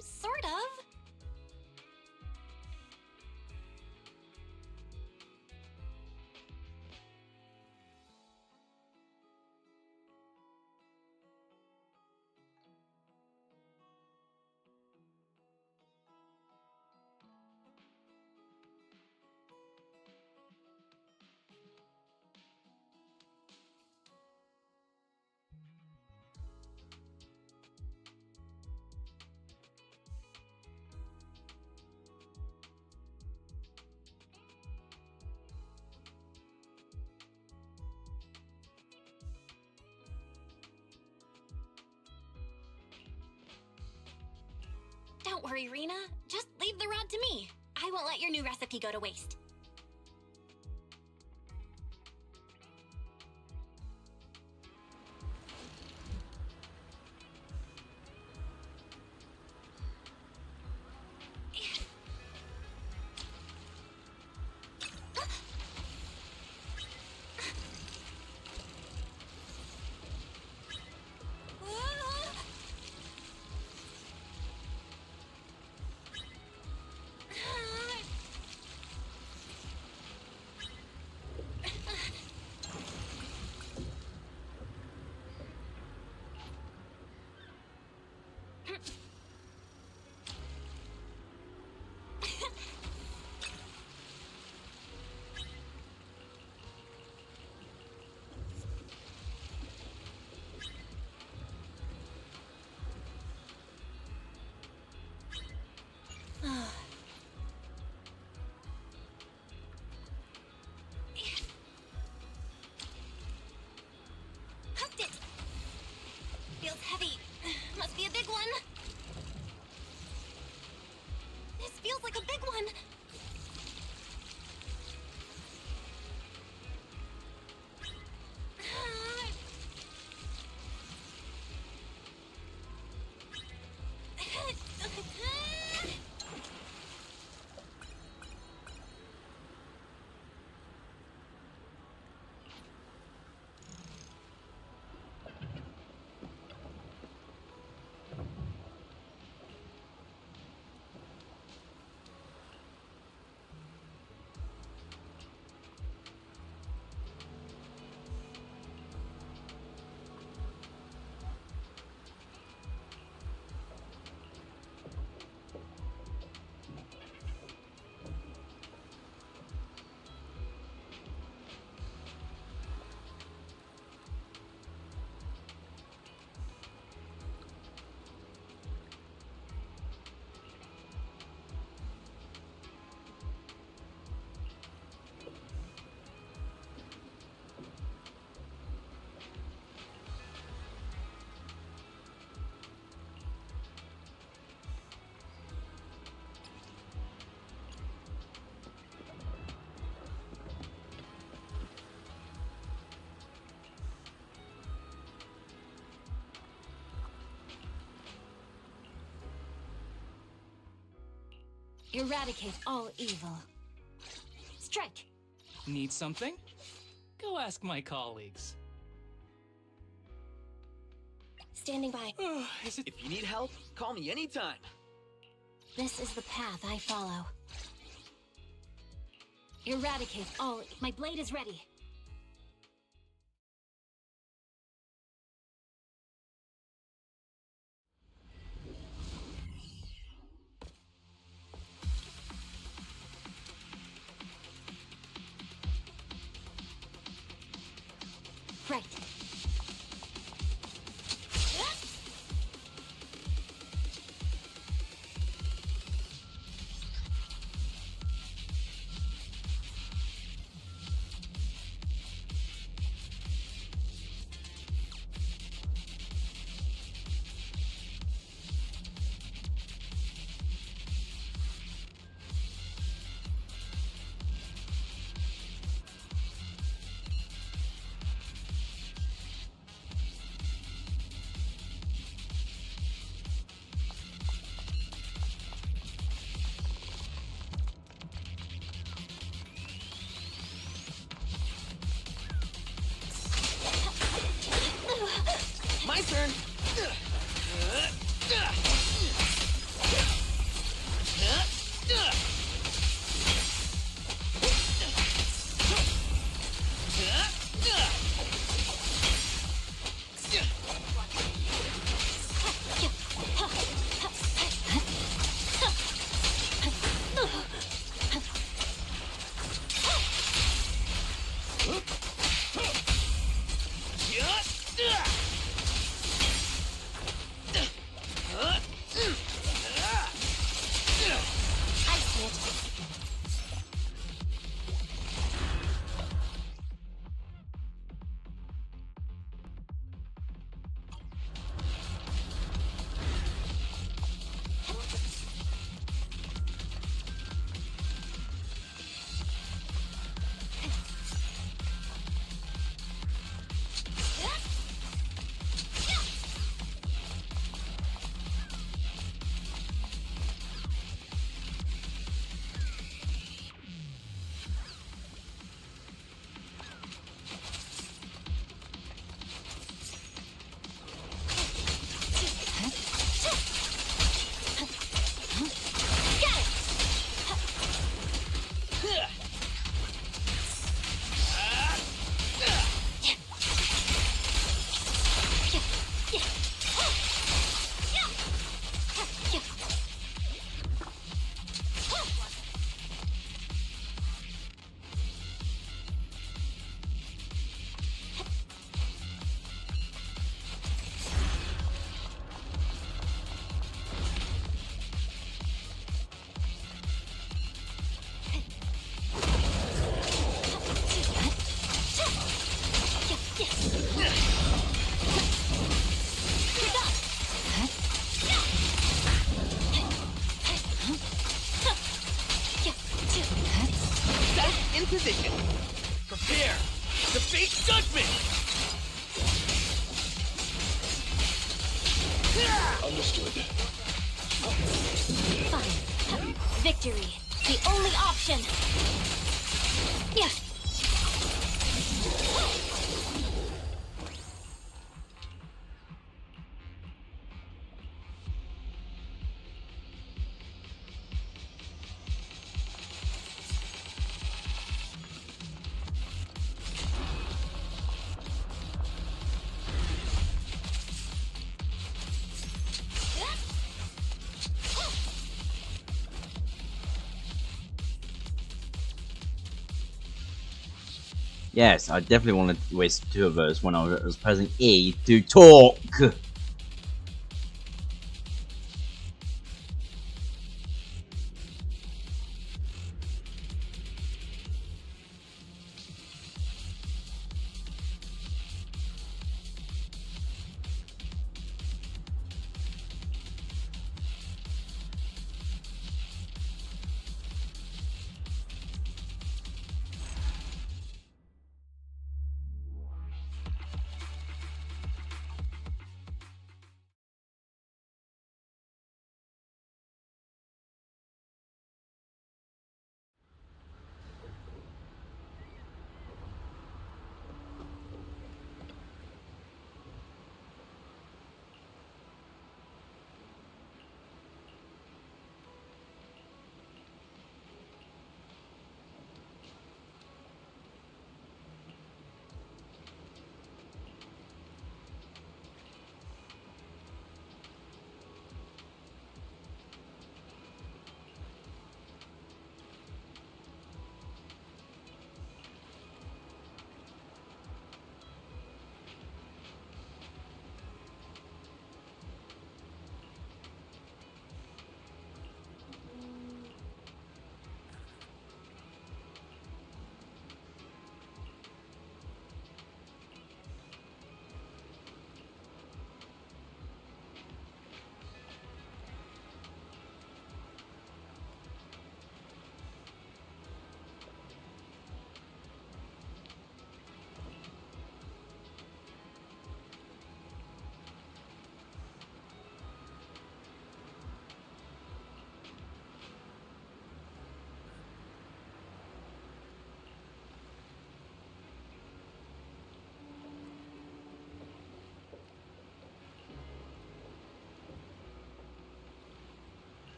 Sort of. Don't worry, Rena. Just leave the rod to me. I won't let your new recipe go to waste. Hooked it! Feels heavy. Must be a big one. This feels like a big one. Eradicate all evil. Strike! Need something? Go ask my colleagues. Standing by. If you need help, call me anytime. This is the path I follow. Eradicate all. My blade is ready. Right. My turn. I see it. Set in position. Prepare to face judgment. Understood. Fine. Victory. The only option. Yeah. Yes, I definitely wanted to waste 2 of those when I was pressing E to talk.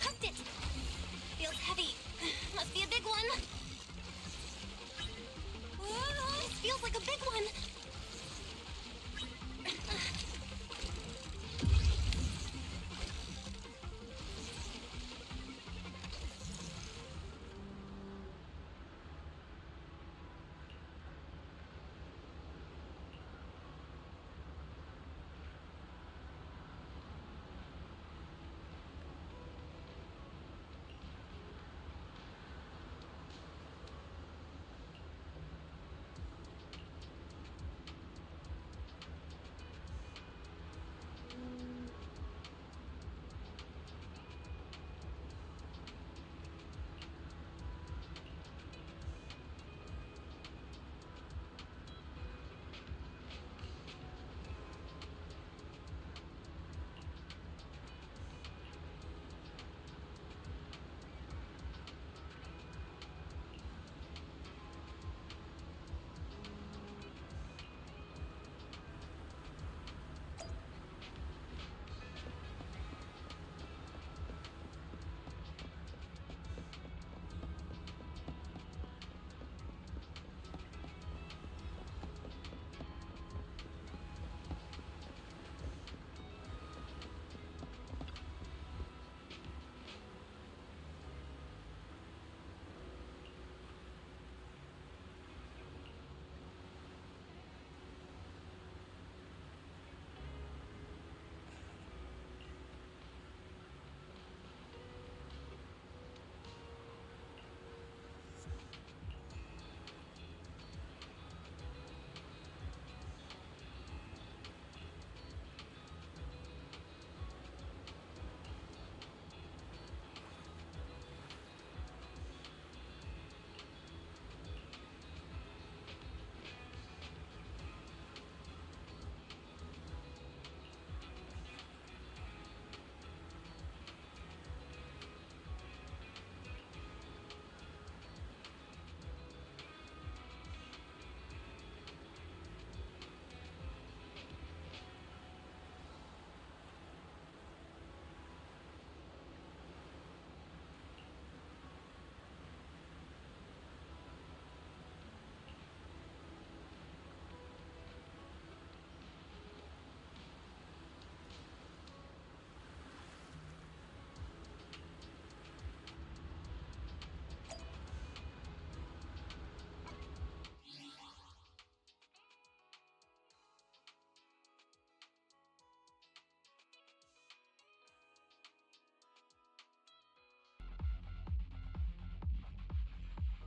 Hooked it! Feels heavy. Must be a big one. This feels like a big one.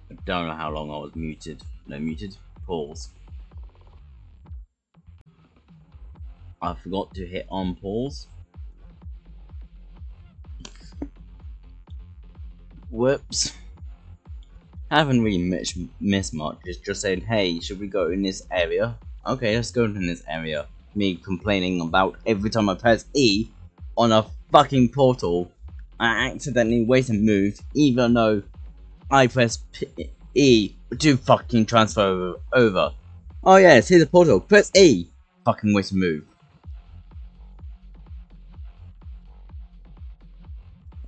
I don't know how long I was muted. No, muted. Pause. I forgot to hit on pause. Whoops. Haven't really missed much. It's just saying, hey, should we go in this area? Okay, let's go in this area. Me complaining about every time I press E on a fucking portal, I accidentally wait and move, even though I press E to fucking transfer over. Oh yes, here's a portal. Press E. Fucking wait and move.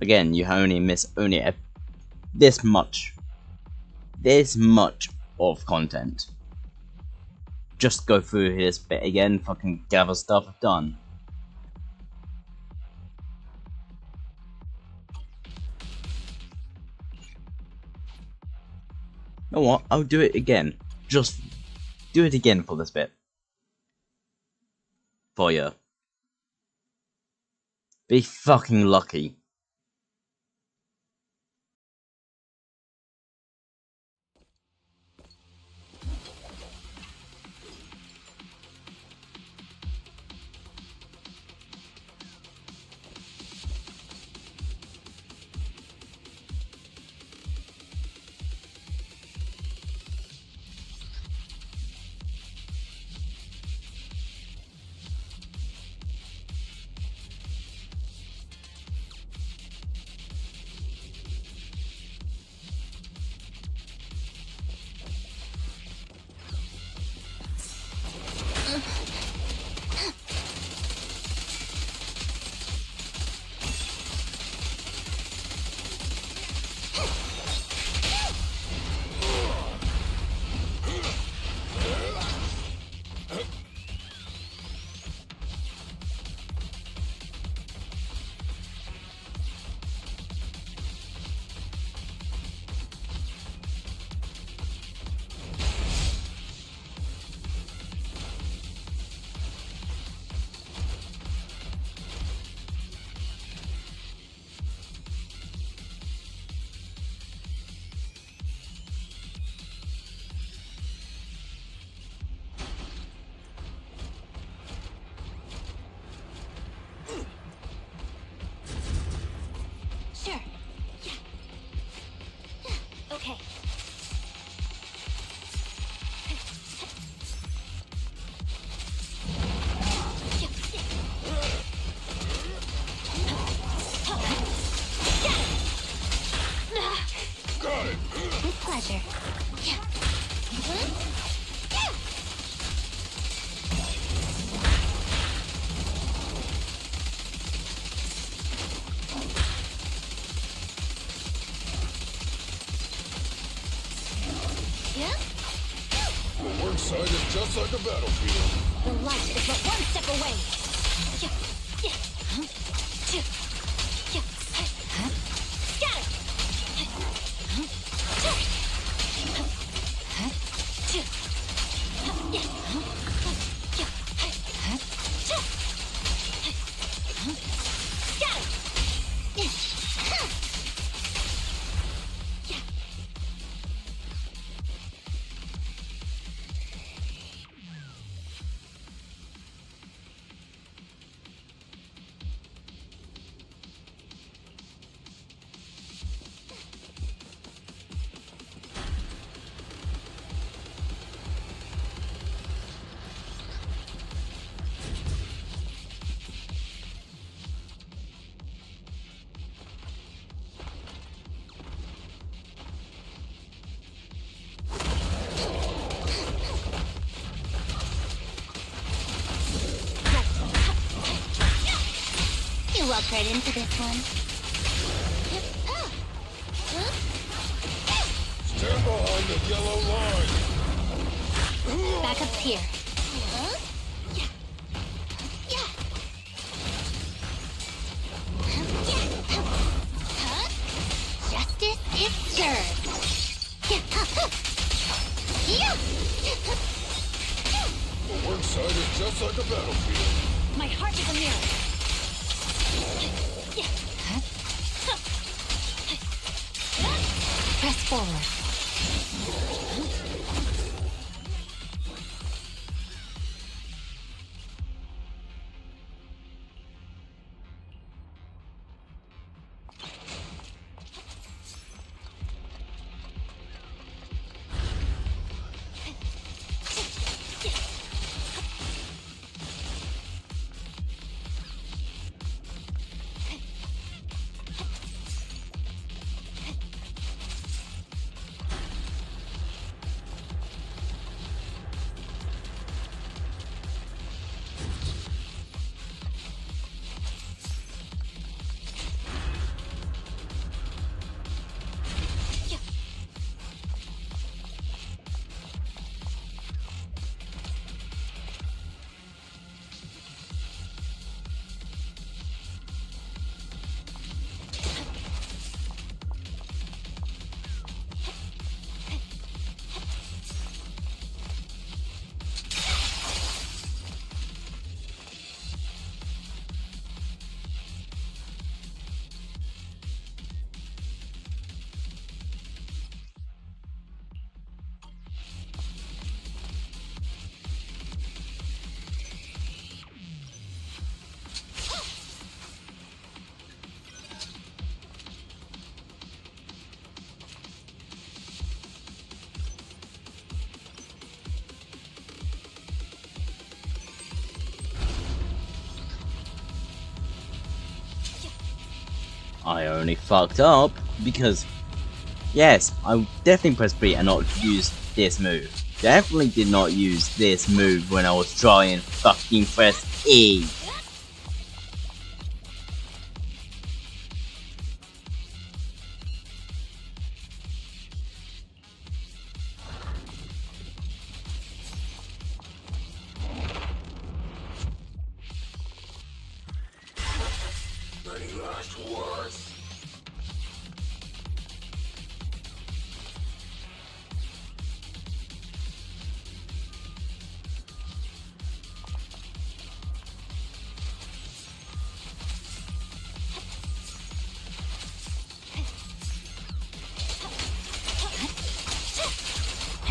Again, you only miss this much of content. Just go through this bit again, fucking gather stuff done. You know what? I'll do it again. Just do it again for this bit. For you. Be fucking lucky. Sure. Yeah. Okay. Got it! With pleasure. Yeah. Yeah? The work site is just like a battlefield. The light is but one step away. Yeah. Yeah. Yeah. Yeah. Got it. You walked right into this one. Stand behind the yellow line. Back up here. Justice is served. The work site is just like a battlefield. My heart is a mirror. Press forward. I only fucked up because, yes, I definitely pressed B and not used this move. Definitely did not use this move when I was trying fucking press E. I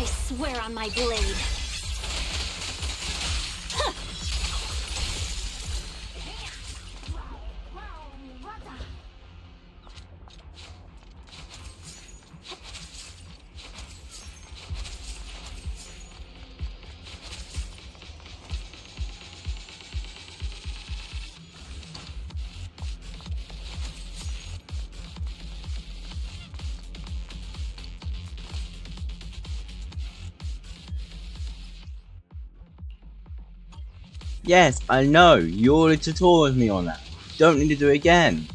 swear on my blade. Yes, I know. You already tutorialed me on that. Don't need to do it again.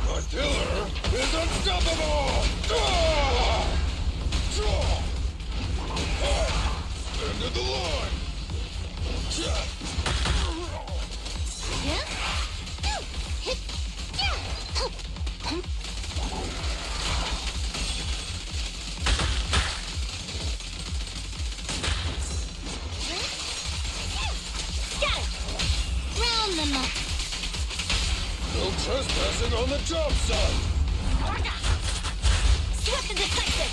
My killer is unstoppable! End of the line! Round them up. No trespassing on the job site! Swift and decisive.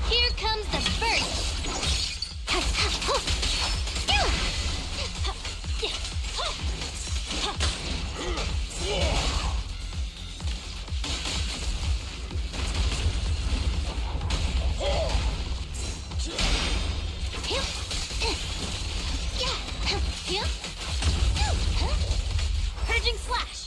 Here comes the Purging slash.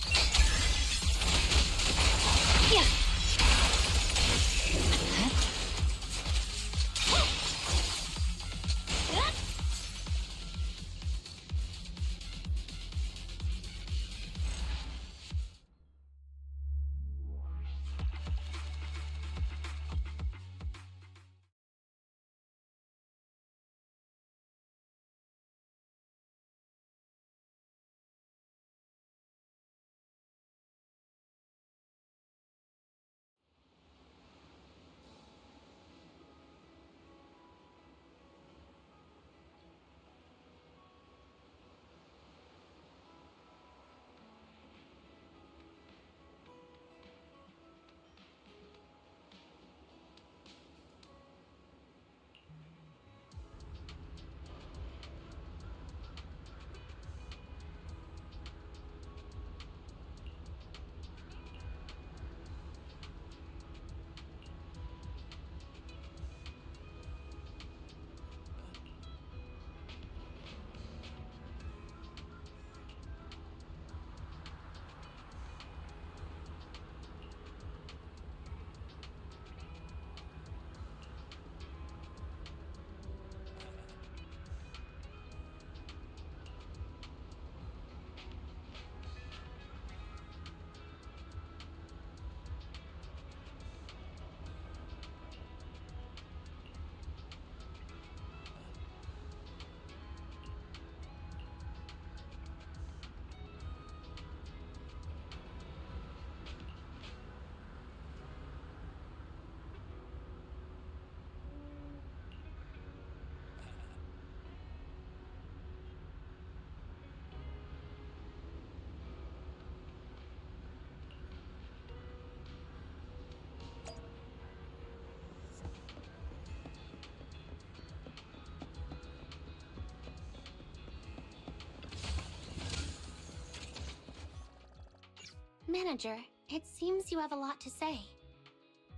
Manager, it seems you have a lot to say.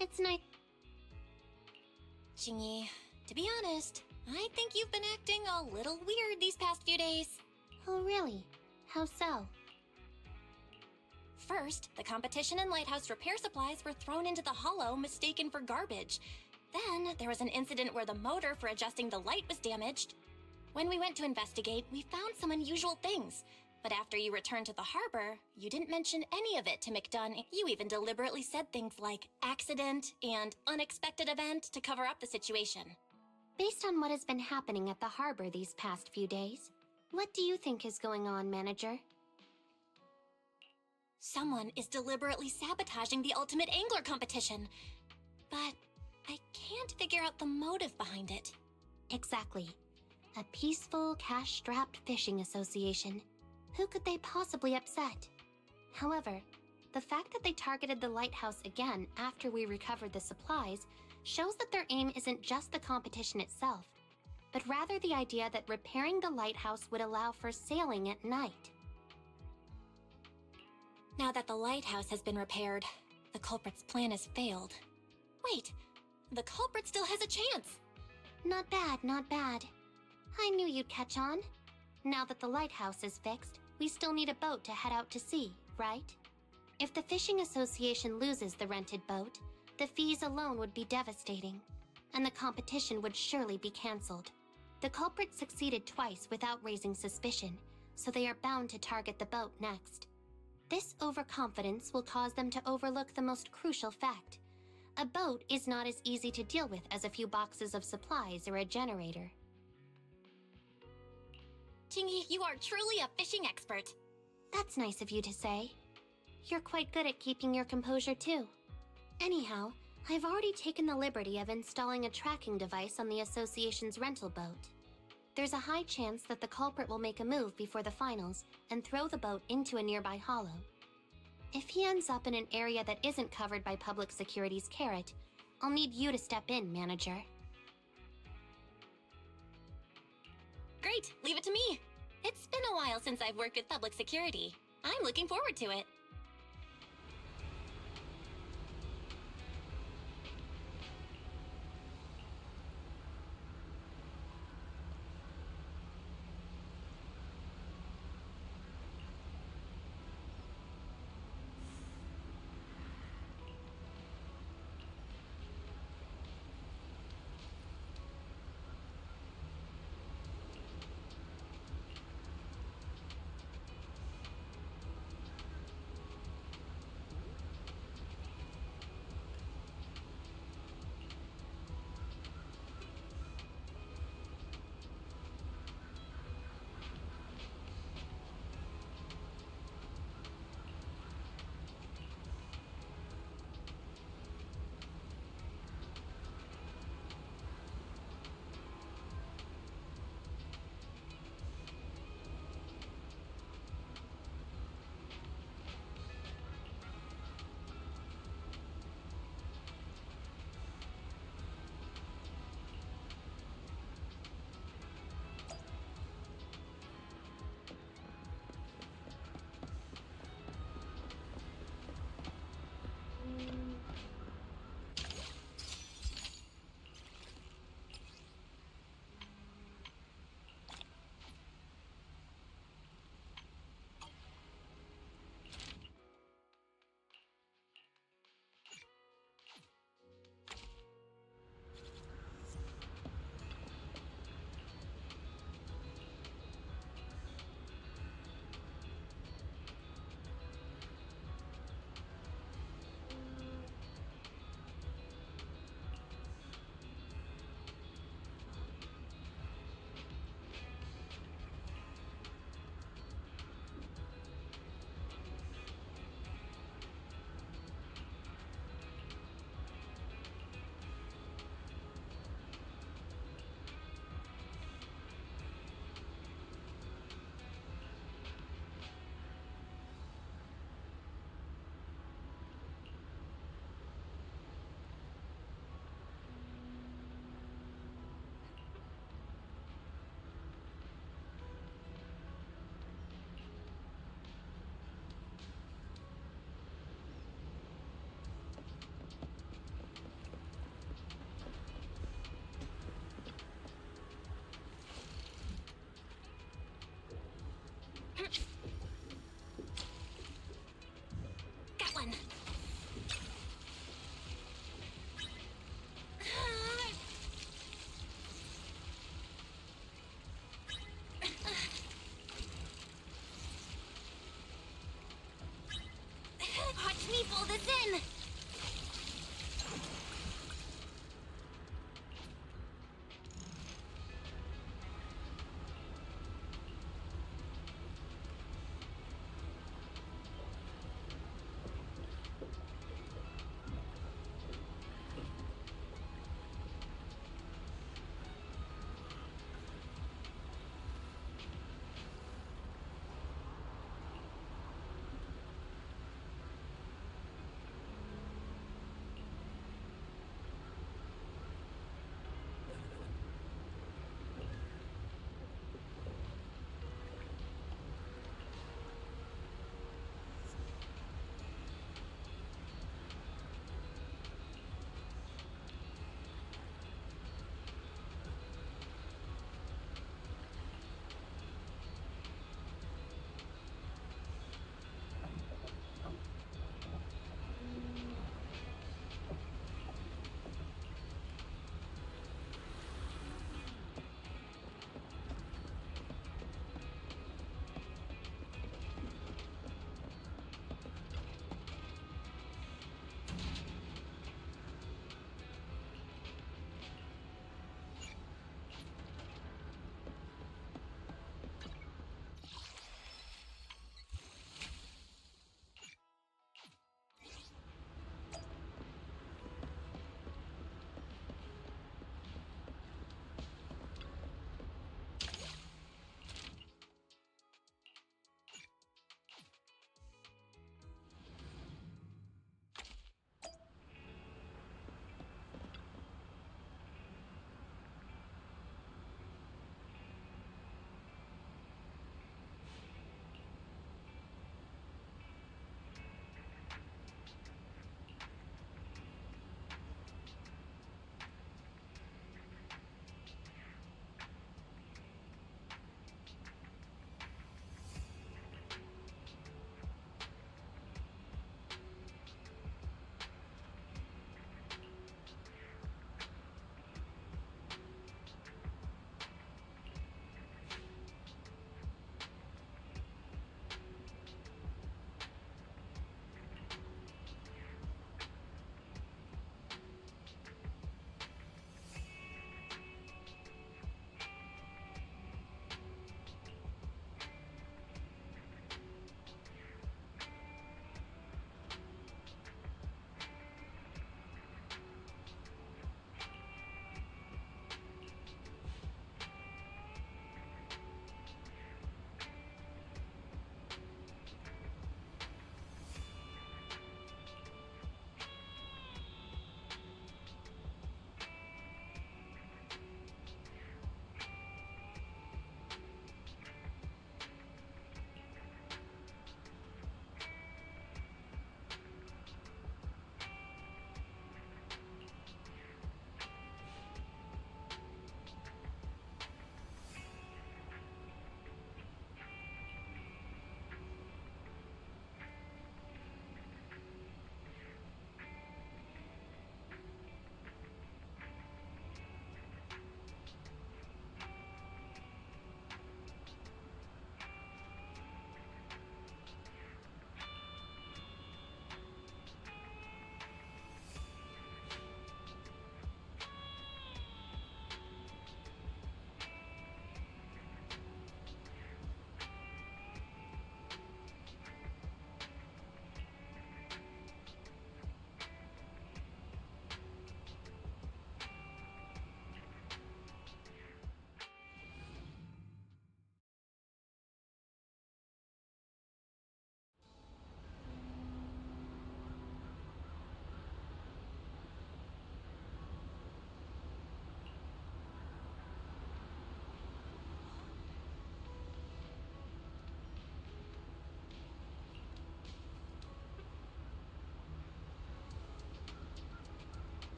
It's nice. Jingyi, to be honest, I think you've been acting a little weird these past few days. Oh, really? How so? First, the competition and lighthouse repair supplies were thrown into the hollow, mistaken for garbage. Then, there was an incident where the motor for adjusting the light was damaged. When we went to investigate, we found some unusual things. But after you returned to the harbor, you didn't mention any of it to McDunn. You even deliberately said things like accident and unexpected event to cover up the situation. Based on what has been happening at the harbor these past few days, what do you think is going on, Manager? Someone is deliberately sabotaging the Ultimate Angler competition. But I can't figure out the motive behind it. Exactly. A peaceful, cash-strapped fishing association. Who could they possibly upset? However, the fact that they targeted the lighthouse again after we recovered the supplies shows that their aim isn't just the competition itself, but rather the idea that repairing the lighthouse would allow for sailing at night. Now that the lighthouse has been repaired, the culprit's plan has failed. Wait, the culprit still has a chance! Not bad, not bad. I knew you'd catch on. Now that the lighthouse is fixed, we still need a boat to head out to sea, right? If the fishing association loses the rented boat, the fees alone would be devastating, and the competition would surely be cancelled. The culprit succeeded twice without raising suspicion, so they are bound to target the boat next. This overconfidence will cause them to overlook the most crucial fact. A boat is not as easy to deal with as a few boxes of supplies or a generator. Jingyi, you are truly a fishing expert. That's nice of you to say. You're quite good at keeping your composure too. Anyhow, I've already taken the liberty of installing a tracking device on the association's rental boat. There's a high chance that the culprit will make a move before the finals and throw the boat into a nearby hollow. If he ends up in an area that isn't covered by public security's carrot, I'll need you to step in, Manager. Great, leave it to me. It's been a while since I've worked with public security. I'm looking forward to it.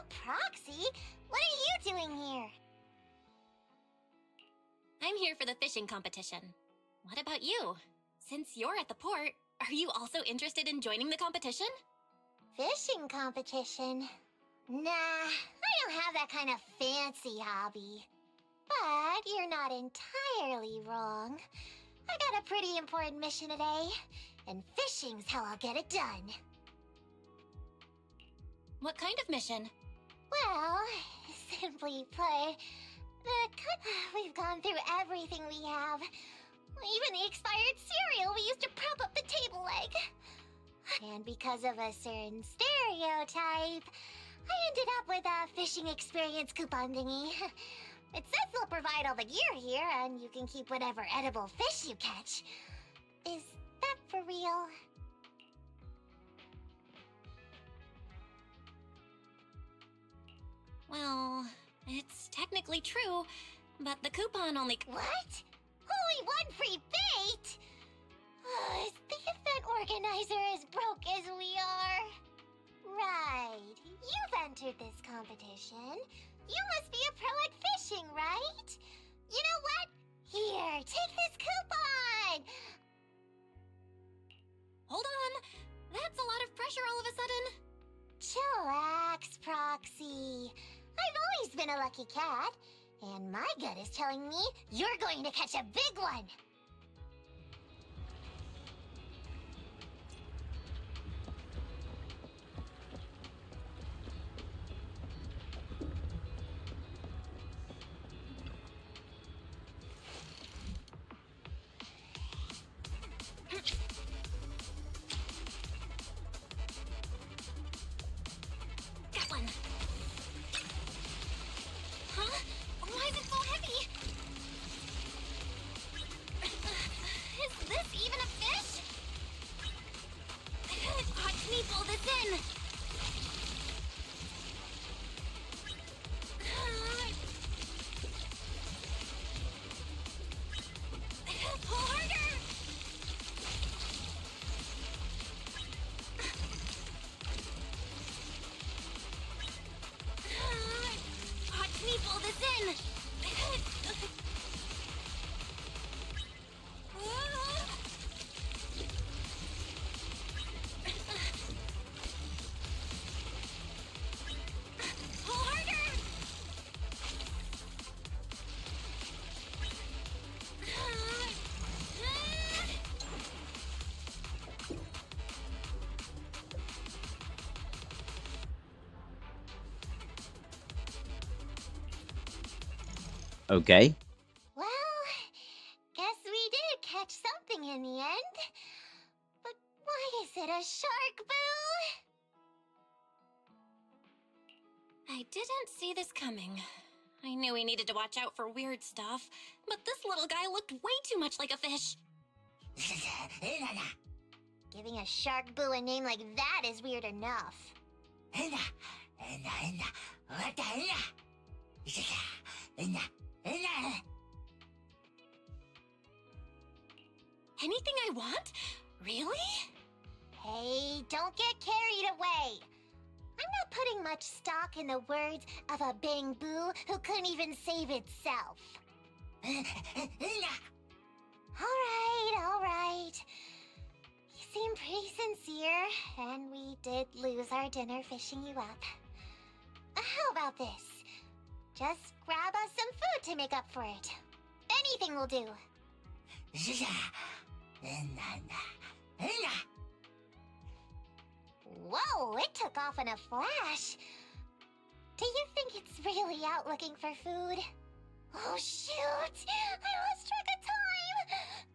Proxy! What are you doing here? I'm here for the fishing competition. What about you? Since you're at the port, are you also interested in joining the competition? Fishing competition? Nah, I don't have that kind of fancy hobby. But you're not entirely wrong. I got a pretty important mission today, and fishing's how I'll get it done. What kind of mission? Well, simply put, we've gone through everything we have. Even the expired cereal we used to prop up the table leg. And because of a certain stereotype, I ended up with a fishing experience coupon thingy. It says they'll provide all the gear here, and you can keep whatever edible fish you catch. Is that for real? Well, it's technically true, but the coupon only... What? Only one free bait? Is the event organizer as broke as we are? Right. You've entered this competition. You must be a pro at fishing, right? You know what? Here, take this coupon! Hold on! That's a lot of pressure all of a sudden. Chillax, Proxy. I've always been a lucky cat, and my gut is telling me you're going to catch a big one. Got one. Huh? Why is it so heavy? Is this even a fish? Watch me pull this in. Pull harder. Watch me pull this in. Pull harder. Okay. Well, guess we did catch something in the end. But why is it a shark, Boo? I didn't see this coming. I knew we needed to watch out for weird stuff, but this little guy looked way too much like a fish. Giving a shark Boo a name like that is weird enough. Anything I want? Really? Hey, don't get carried away. I'm not putting much stock in the words of a Bang Boo who couldn't even save itself. All right. You seem pretty sincere, and we did lose our dinner fishing you up. How about this? Just grab us some food to make up for it. Anything will do. Whoa, it took off in a flash. Do you think it's really out looking for food? Oh shoot! I lost track of time!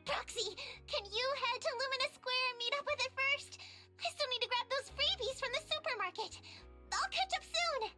Proxy, can you head to Lumina Square and meet up with it first? I still need to grab those freebies from the supermarket. I'll catch up soon!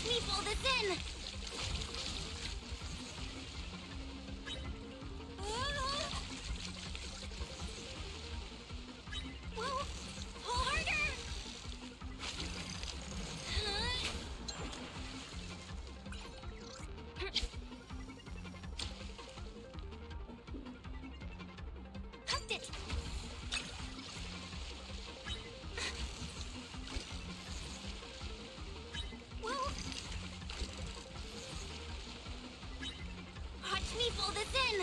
Watch me pull this in! Whoa! Pull harder! Hooked it! Whoa! Watch me pull this in!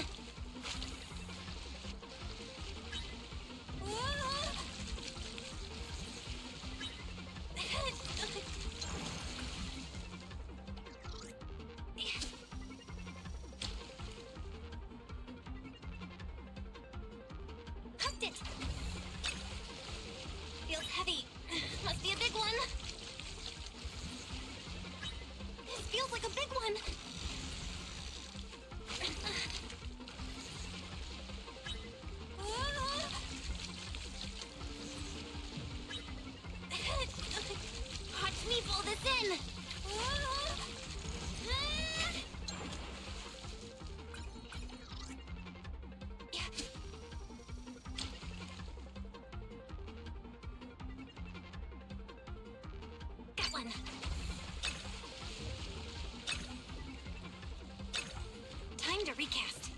Hooked it! Feels heavy. Must be a big one. This feels like a big one. Watch me pull this in. Got one. Time to recast.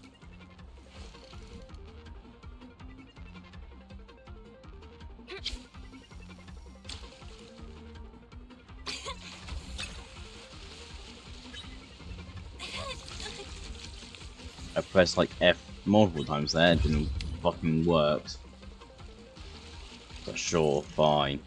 I pressed like F multiple times there, it didn't fucking work. But sure, fine.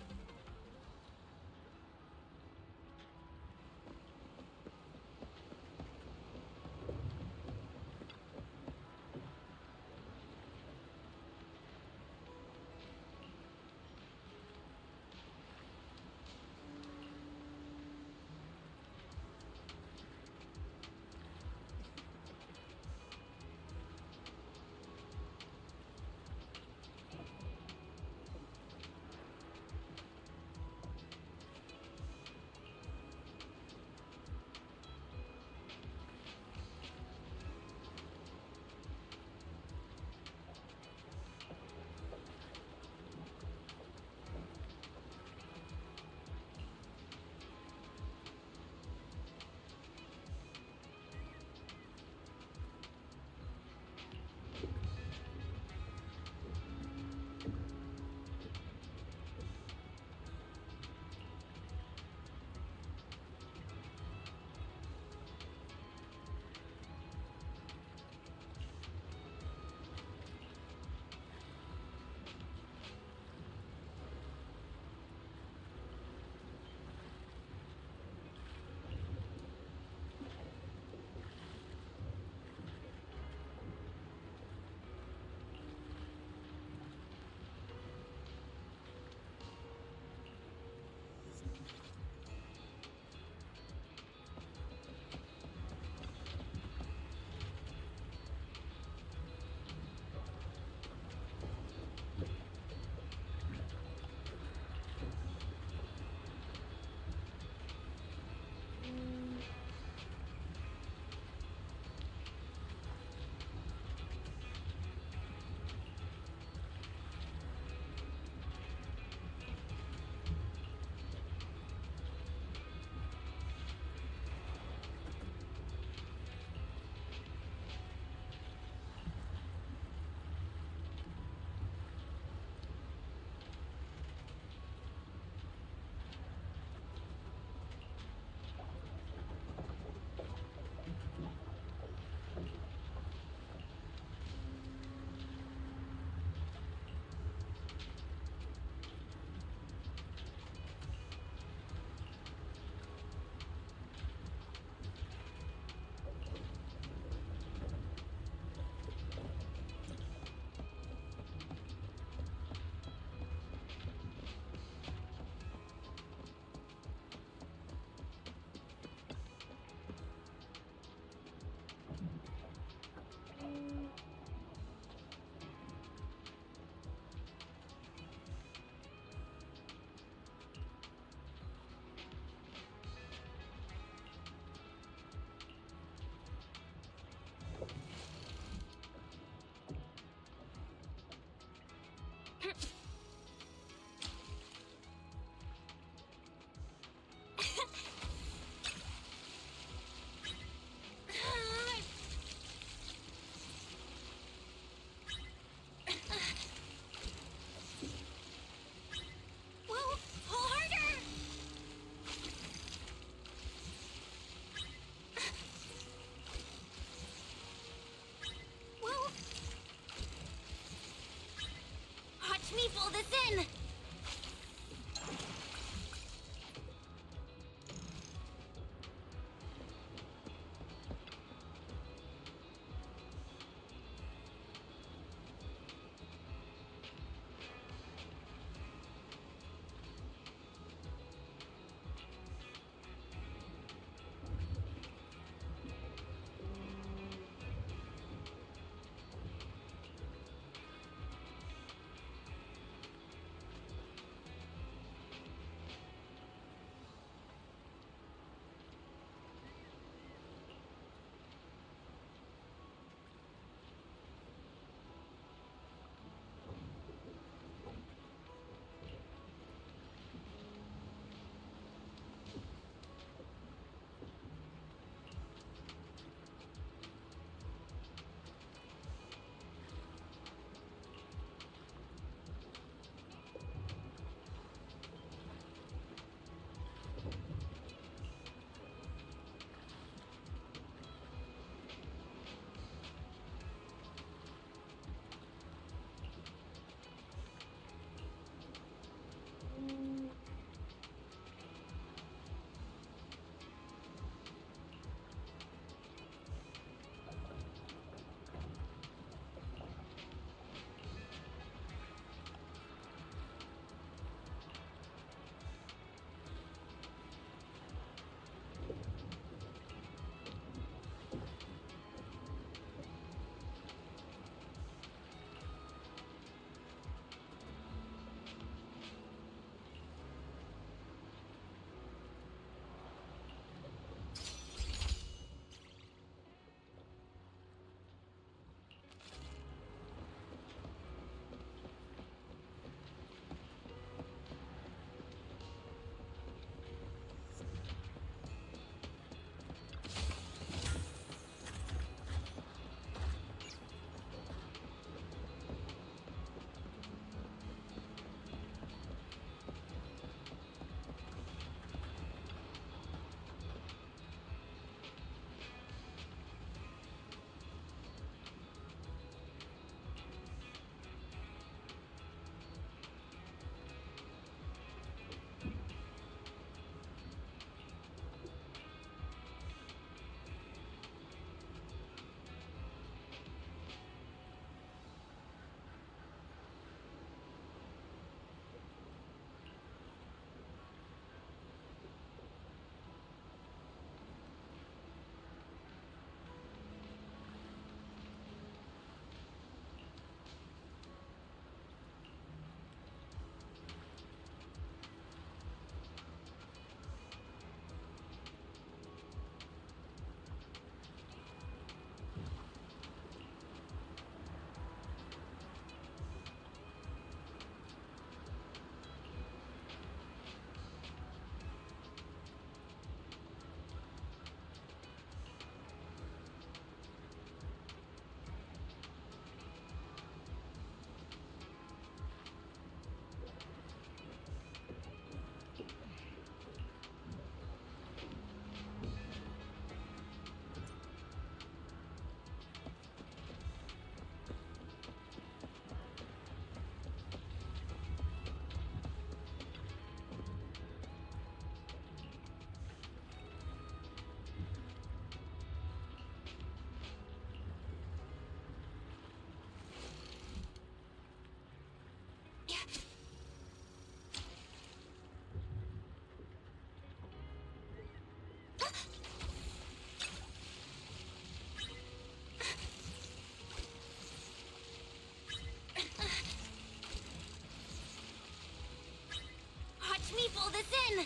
in!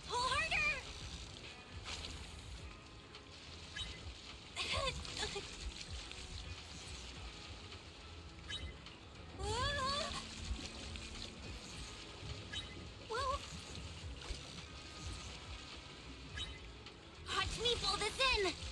Pull harder! Whoa! Watch me pull this in!